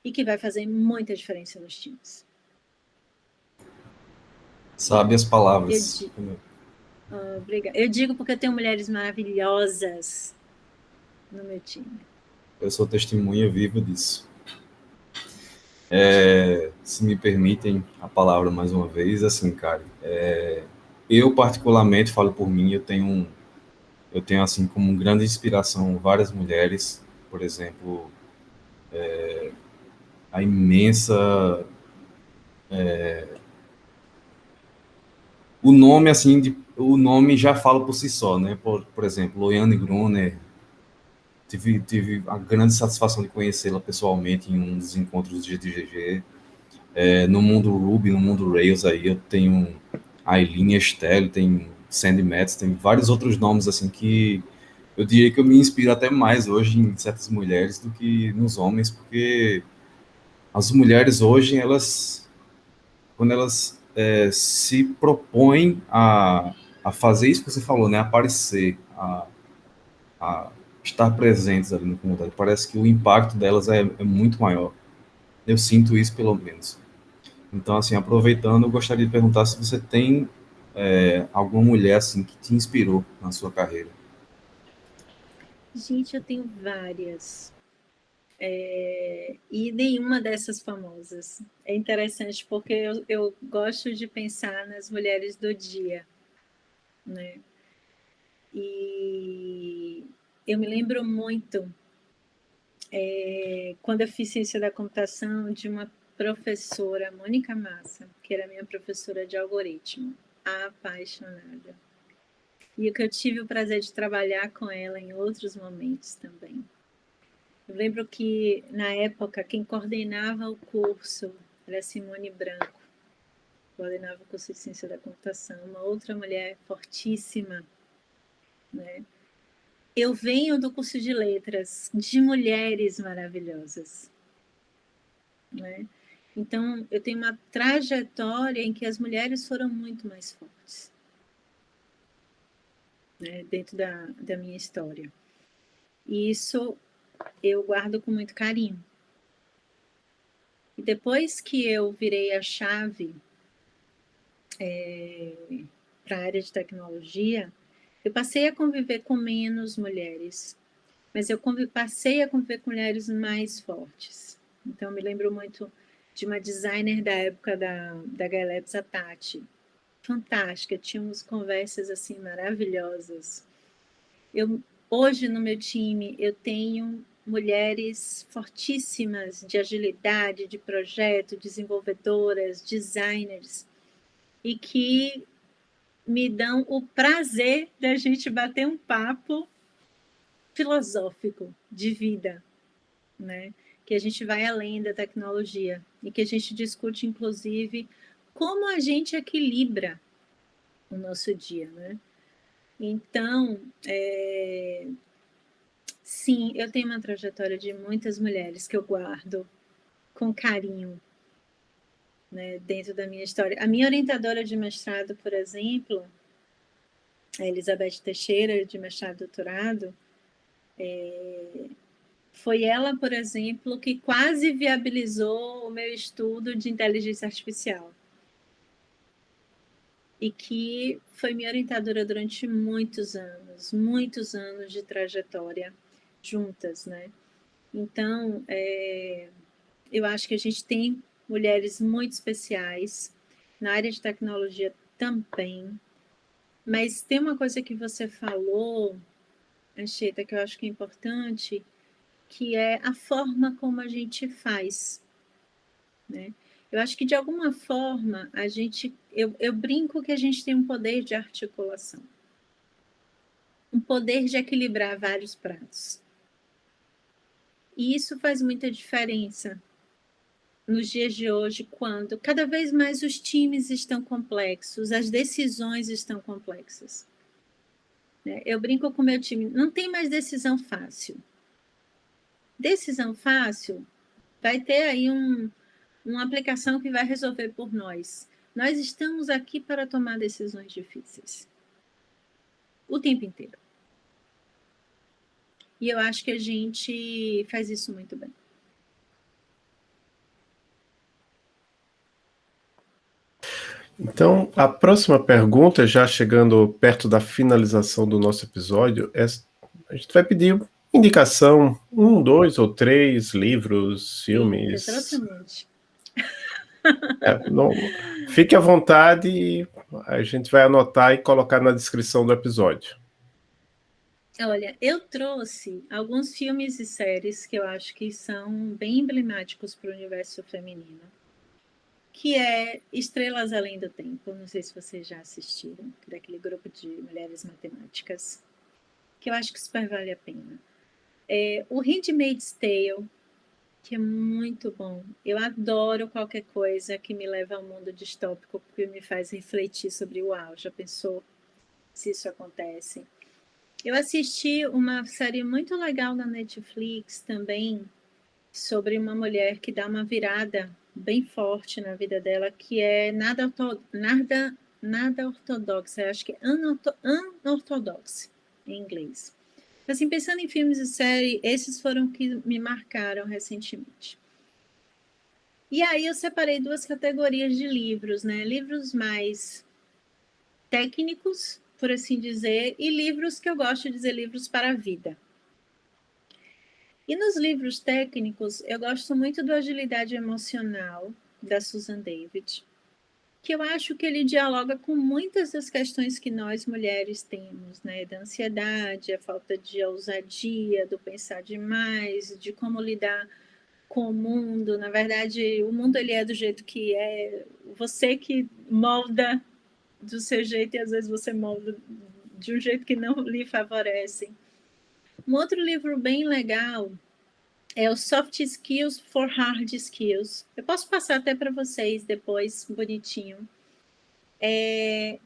Speaker 4: e que vai fazer muita diferença nos times.
Speaker 3: Sabe as palavras.
Speaker 4: Obrigada. Eu digo porque eu tenho mulheres maravilhosas no meu time.
Speaker 3: Eu sou testemunha viva disso. Se me permitem a palavra mais uma vez, assim, cara, eu particularmente falo por mim, eu tenho assim como grande inspiração várias mulheres, por exemplo, a imensa o nome assim o nome já fala por si só, né? Por exemplo, Loiane Gruner, tive a grande satisfação de conhecê-la pessoalmente em um dos encontros de GTGG. No mundo Ruby, no mundo Rails, aí eu tenho a Eileen Estelle, tem Sandy Metz, tem vários outros nomes assim que eu diria que eu me inspiro até mais hoje em certas mulheres do que nos homens, porque as mulheres hoje, quando elas se propõem a fazer isso que você falou, né, aparecer, a estar presentes ali na comunidade, parece que o impacto delas é muito maior. Eu sinto isso, pelo menos. Então, assim, aproveitando, eu gostaria de perguntar se você tem alguma mulher assim que te inspirou na sua carreira.
Speaker 4: Gente, eu tenho várias. E nenhuma dessas famosas. É interessante porque eu gosto de pensar nas mulheres do dia, né? E eu me lembro muito, quando eu fiz ciência da computação, de uma professora, Mônica Massa, que era minha professora de algoritmo, apaixonada. E que eu tive o prazer de trabalhar com ela em outros momentos também. Eu lembro que, na época, quem coordenava o curso era Simone Branco, coordenava o curso de ciência da computação, uma outra mulher fortíssima, né? Eu venho do curso de letras, de mulheres maravilhosas, né? Então, eu tenho uma trajetória em que as mulheres foram muito mais fortes, né, dentro da minha história. E isso eu guardo com muito carinho. E depois que eu virei a chave para a área de tecnologia, eu passei a conviver com menos mulheres, mas eu passei a conviver com mulheres mais fortes. Então, eu me lembro muito de uma designer da época da Galeps, a Tati. Fantástica, tínhamos conversas assim maravilhosas. Hoje, no meu time, eu tenho mulheres fortíssimas de agilidade, de projeto, desenvolvedoras, designers, e que me dão o prazer da gente bater um papo filosófico de vida, né? Que a gente vai além da tecnologia e que a gente discute, inclusive, como a gente equilibra o nosso dia, né? Então, sim, eu tenho uma trajetória de muitas mulheres que eu guardo com carinho, né, dentro da minha história. A minha orientadora de mestrado, por exemplo, a Elizabeth Teixeira, de mestrado e doutorado, foi ela, por exemplo, que quase viabilizou o meu estudo de inteligência artificial. E que foi minha orientadora durante muitos anos de trajetória juntas, né? Então, eu acho que a gente tem mulheres muito especiais, na área de tecnologia também, mas tem uma coisa que você falou, Anchieta, que eu acho que é importante, que é a forma como a gente faz, né? Eu acho que, de alguma forma, eu brinco que a gente tem um poder de articulação, um poder de equilibrar vários pratos. E isso faz muita diferença nos dias de hoje, quando cada vez mais os times estão complexos, as decisões estão complexas. Eu brinco com o meu time, não tem mais decisão fácil. Decisão fácil vai ter aí uma aplicação que vai resolver por nós. Nós estamos aqui para tomar decisões difíceis. O tempo inteiro. E eu acho que a gente faz isso muito bem.
Speaker 1: Então, a próxima pergunta, já chegando perto da finalização do nosso episódio, a gente vai pedir indicação, 1, 2 ou 3 livros, filmes.
Speaker 4: Exatamente.
Speaker 1: Fique à vontade e a gente vai anotar e colocar na descrição do episódio.
Speaker 4: Olha, eu trouxe alguns filmes e séries que eu acho que são bem emblemáticos para o universo feminino, que é Estrelas Além do Tempo, não sei se vocês já assistiram, daquele grupo de mulheres matemáticas, que eu acho que super vale a pena. O Handmaid's Tale, que é muito bom. Eu adoro qualquer coisa que me leva ao mundo distópico, porque me faz refletir sobre, uau, já pensou se isso acontece? Eu assisti uma série muito legal na Netflix também, sobre uma mulher que dá uma virada bem forte na vida dela, que é nada ortodoxa, acho que é unorthodox em inglês. Assim, pensando em filmes e séries, esses foram que me marcaram recentemente. E aí eu separei 2 categorias de livros, né? Livros mais técnicos, por assim dizer, e livros que eu gosto de dizer livros para a vida. E nos livros técnicos, eu gosto muito do Agilidade Emocional, da Susan David, que eu acho que ele dialoga com muitas das questões que nós mulheres temos, né? Da ansiedade, a falta de ousadia, do pensar demais, de como lidar com o mundo. Na verdade, o mundo ele é do jeito que é, você que molda do seu jeito e às vezes você molda de um jeito que não lhe favorece. Um outro livro bem legal é o Soft Skills for Hard Skills. Eu posso passar até para vocês depois, bonitinho.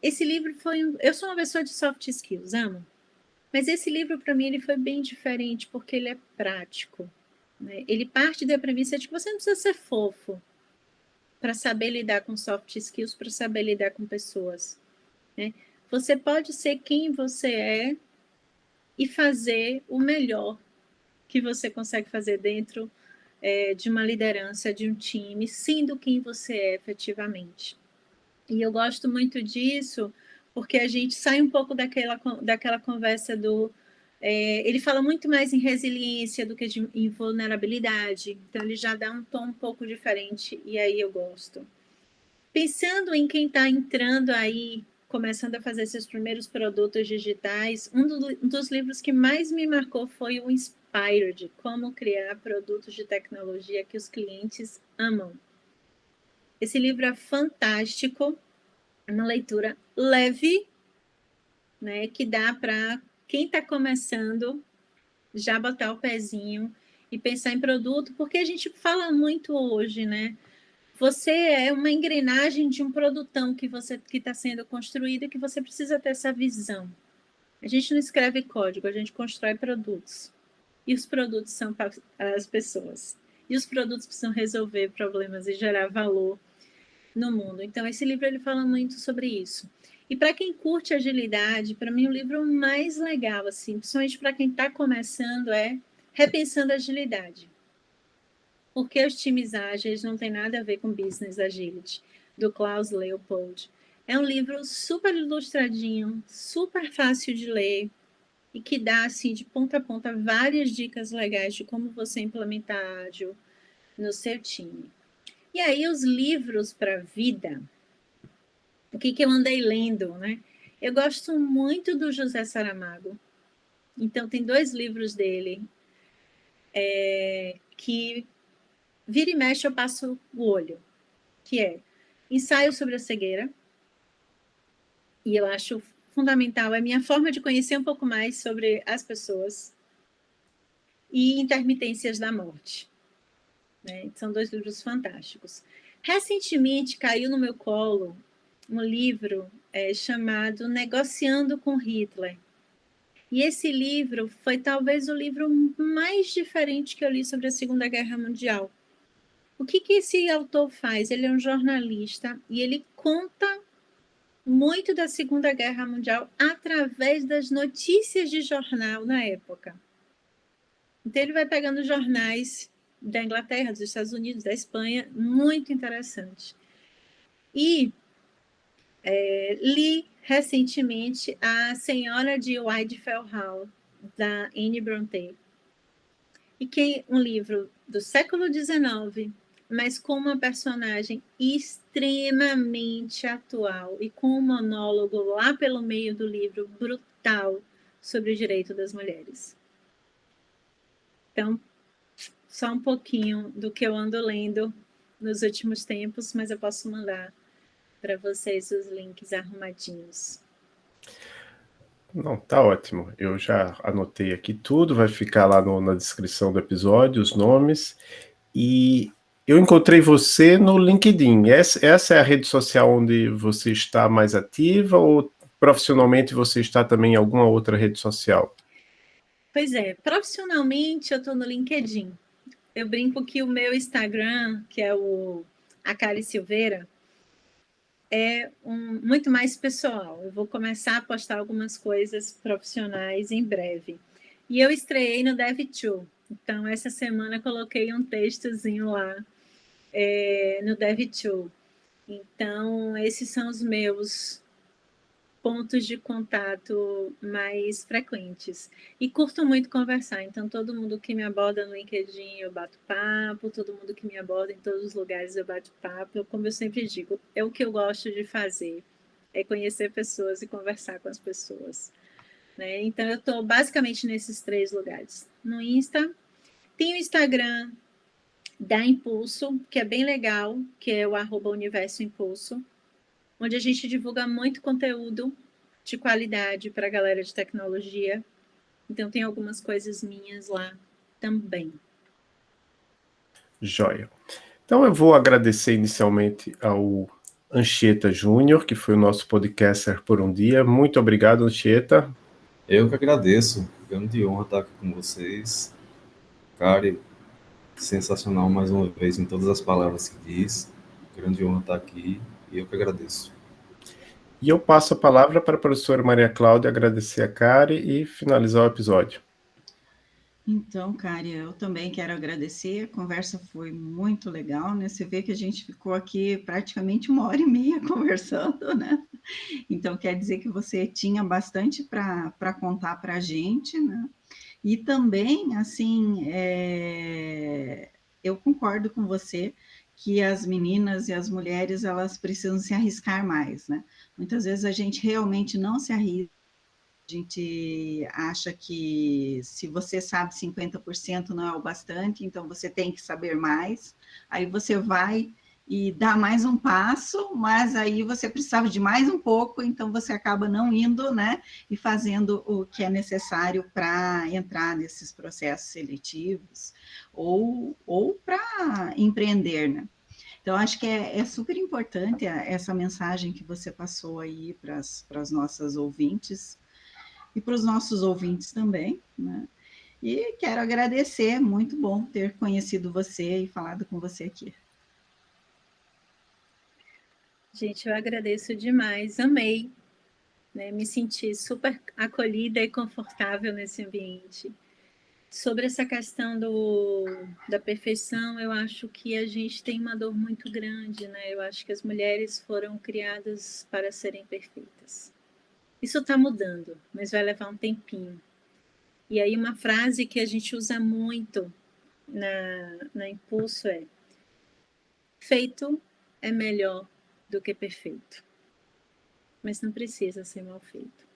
Speaker 4: Esse livro foi... Eu sou uma pessoa de soft skills, amo. Mas esse livro, para mim, ele foi bem diferente, porque ele é prático. Né? Ele parte da premissa de que você não precisa ser fofo para saber lidar com soft skills, para saber lidar com pessoas. Né? Você pode ser quem você é e fazer o melhor que você consegue fazer dentro de uma liderança, de um time, sendo quem você é efetivamente. E eu gosto muito disso, porque a gente sai um pouco daquela conversa do... ele fala muito mais em resiliência do que em vulnerabilidade, então ele já dá um tom um pouco diferente, e aí eu gosto. Pensando em quem está entrando aí, começando a fazer seus primeiros produtos digitais, um dos livros que mais me marcou foi o Inspired, como criar produtos de tecnologia que os clientes amam. Esse livro é fantástico, uma leitura leve, né, que dá para quem está começando já botar o pezinho e pensar em produto, porque a gente fala muito hoje, né? Você é uma engrenagem de um produtão que está sendo construído e que você precisa ter essa visão. A gente não escreve código, a gente constrói produtos. E os produtos são para as pessoas. E os produtos precisam resolver problemas e gerar valor no mundo. Então, esse livro ele fala muito sobre isso. E para quem curte agilidade, para mim o livro mais legal, assim, principalmente para quem está começando, é Repensando a Agilidade. Porque os times ágeis não tem nada a ver com Business Agility, do Klaus Leopold. É um livro super ilustradinho, super fácil de ler e que dá, assim, de ponta a ponta, várias dicas legais de como você implementar ágil no seu time. E aí, os livros para a vida, o que eu andei lendo, né? Eu gosto muito do José Saramago. Então, tem 2 livros dele que vira e mexe eu passo o olho, que é Ensaio sobre a Cegueira, e eu acho fundamental, é a minha forma de conhecer um pouco mais sobre as pessoas, e Intermitências da Morte. Né? São 2 livros fantásticos. Recentemente caiu no meu colo um livro chamado Negociando com Hitler. E esse livro foi talvez o livro mais diferente que eu li sobre a Segunda Guerra Mundial. O que esse autor faz? Ele é um jornalista e ele conta muito da Segunda Guerra Mundial através das notícias de jornal na época. Então, ele vai pegando jornais da Inglaterra, dos Estados Unidos, da Espanha, muito interessante. E li recentemente A Senhora de Widefell Hall, da Anne Brontë, e que é um livro do século XIX, mas com uma personagem extremamente atual e com um monólogo lá pelo meio do livro brutal sobre o direito das mulheres. Então, só um pouquinho do que eu ando lendo nos últimos tempos, mas eu posso mandar para vocês os links arrumadinhos.
Speaker 1: Não, tá ótimo. Eu já anotei aqui tudo, vai ficar lá na descrição do episódio, os nomes. E eu encontrei você no LinkedIn. Essa é a rede social onde você está mais ativa ou profissionalmente você está também em alguma outra rede social?
Speaker 4: Pois é, profissionalmente eu estou no LinkedIn. Eu brinco que o meu Instagram, que é o Akari Silveira, é muito mais pessoal. Eu vou começar a postar algumas coisas profissionais em breve. E eu estreiei no Dev2. Então, essa semana coloquei um textozinho lá no Dev2. Então, esses são os meus pontos de contato mais frequentes. E curto muito conversar, então todo mundo que me aborda no LinkedIn eu bato papo, todo mundo que me aborda em todos os lugares eu bato papo. Como eu sempre digo, é o que eu gosto de fazer, é conhecer pessoas e conversar com as pessoas. Né? Então eu estou basicamente nesses 3 lugares. No Insta, tem o Instagram da Impulso, que é bem legal, que é o @universoimpulso, onde a gente divulga muito conteúdo de qualidade para a galera de tecnologia. Então, tem algumas coisas minhas lá também.
Speaker 1: Joia. Então, eu vou agradecer inicialmente ao Anchieta Júnior, que foi o nosso podcaster por um dia. Muito obrigado, Anchieta.
Speaker 3: Eu que agradeço. Grande honra estar aqui com vocês. Kari, sensacional mais uma vez em todas as palavras que diz. Grande honra estar aqui e eu que agradeço.
Speaker 1: E eu passo a palavra para a professora Maria Cláudia agradecer a Kari e finalizar o episódio.
Speaker 2: Então, Kari, eu também quero agradecer, a conversa foi muito legal, né? Você vê que a gente ficou aqui praticamente 1h30 conversando, né? Então, quer dizer que você tinha bastante para contar para a gente, né? E também, assim, eu concordo com você que as meninas e as mulheres, elas precisam se arriscar mais, né? Muitas vezes a gente realmente não se arrisca, a gente acha que se você sabe 50% não é o bastante, então você tem que saber mais, aí você vai e dar mais um passo, mas aí você precisava de mais um pouco, então você acaba não indo, né, e fazendo o que é necessário para entrar nesses processos seletivos ou para empreender, né? Então, acho que é super importante essa mensagem que você passou aí para as nossas ouvintes e para os nossos ouvintes também, né? E quero agradecer, muito bom ter conhecido você e falado com você aqui.
Speaker 4: Gente, eu agradeço demais, amei, né? Me senti super acolhida e confortável nesse ambiente. Sobre essa questão da perfeição, eu acho que a gente tem uma dor muito grande, né? Eu acho que as mulheres foram criadas para serem perfeitas. Isso está mudando, mas vai levar um tempinho. E aí uma frase que a gente usa muito na Impulso é: feito é melhor do que perfeito, mas não precisa ser mal feito,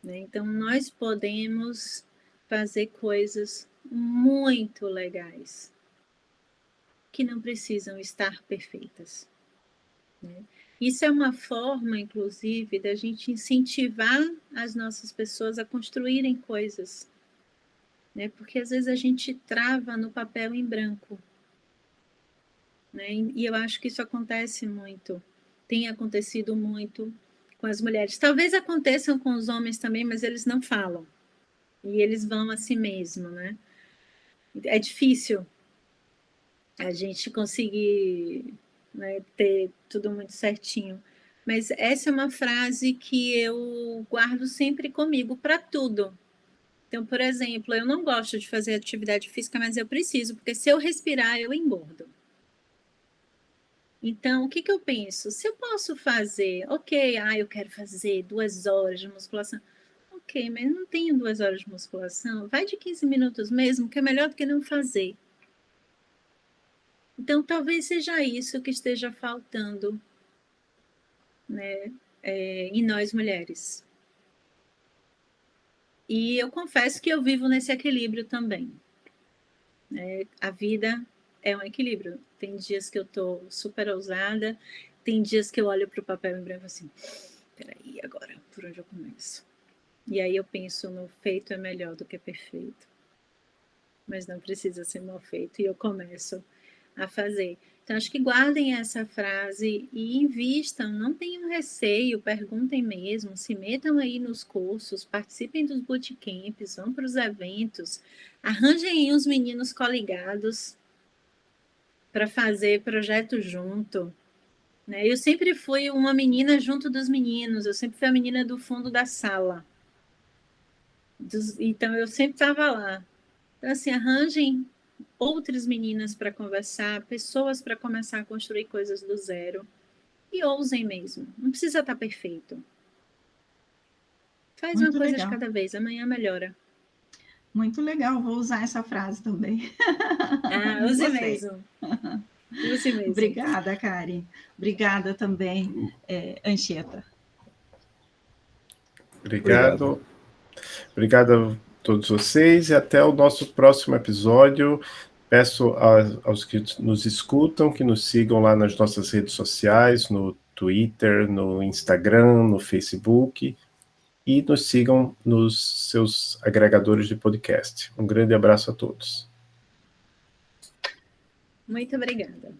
Speaker 4: né? Então nós podemos fazer coisas muito legais que não precisam estar perfeitas, né? Isso é uma forma, inclusive, da gente incentivar as nossas pessoas a construírem coisas, né? Porque às vezes a gente trava no papel em branco, né? E eu acho que isso acontece muito, tem acontecido muito com as mulheres. Talvez aconteçam com os homens também, mas eles não falam. E eles vão a si mesmo, né? É difícil a gente conseguir, né, ter tudo muito certinho. Mas essa é uma frase que eu guardo sempre comigo para tudo. Então, por exemplo, eu não gosto de fazer atividade física, mas eu preciso, porque se eu respirar, eu engordo. Então, o que eu penso? Se eu posso fazer, ok, eu quero fazer 2 horas de musculação. Ok, mas não tenho 2 horas de musculação. Vai de 15 minutos mesmo, que é melhor do que não fazer. Então, talvez seja isso que esteja faltando, né, em nós mulheres. E eu confesso que eu vivo nesse equilíbrio também. A vida é um equilíbrio. Tem dias que eu tô super ousada, tem dias que eu olho para o papel em branco assim, peraí, agora, por onde eu começo? E aí eu penso no feito é melhor do que perfeito. Mas não precisa ser mal feito. E eu começo a fazer. Então, acho que guardem essa frase e invistam, não tenham receio, perguntem mesmo, se metam aí nos cursos, participem dos bootcamps, vão para os eventos, arranjem aí os meninos coligados para fazer projeto junto. Né? Eu sempre fui uma menina junto dos meninos, eu sempre fui a menina do fundo da sala. Então, eu sempre estava lá. Então, assim, arranjem outras meninas para conversar, pessoas para começar a construir coisas do zero. E ousem mesmo. Não precisa estar perfeito. Faz
Speaker 2: Muito
Speaker 4: uma coisa
Speaker 2: legal.
Speaker 4: de cada vez, amanhã melhora.
Speaker 2: Muito legal, vou usar essa frase também.
Speaker 4: Use mesmo. Use mesmo.
Speaker 2: Obrigada, Karen. Obrigada também, Anchieta.
Speaker 1: Obrigado. Obrigado a todos vocês e até o nosso próximo episódio. Peço aos que nos escutam que nos sigam lá nas nossas redes sociais, no Twitter, no Instagram, no Facebook, e nos sigam nos seus agregadores de podcast. Um grande abraço a todos.
Speaker 4: Muito obrigada.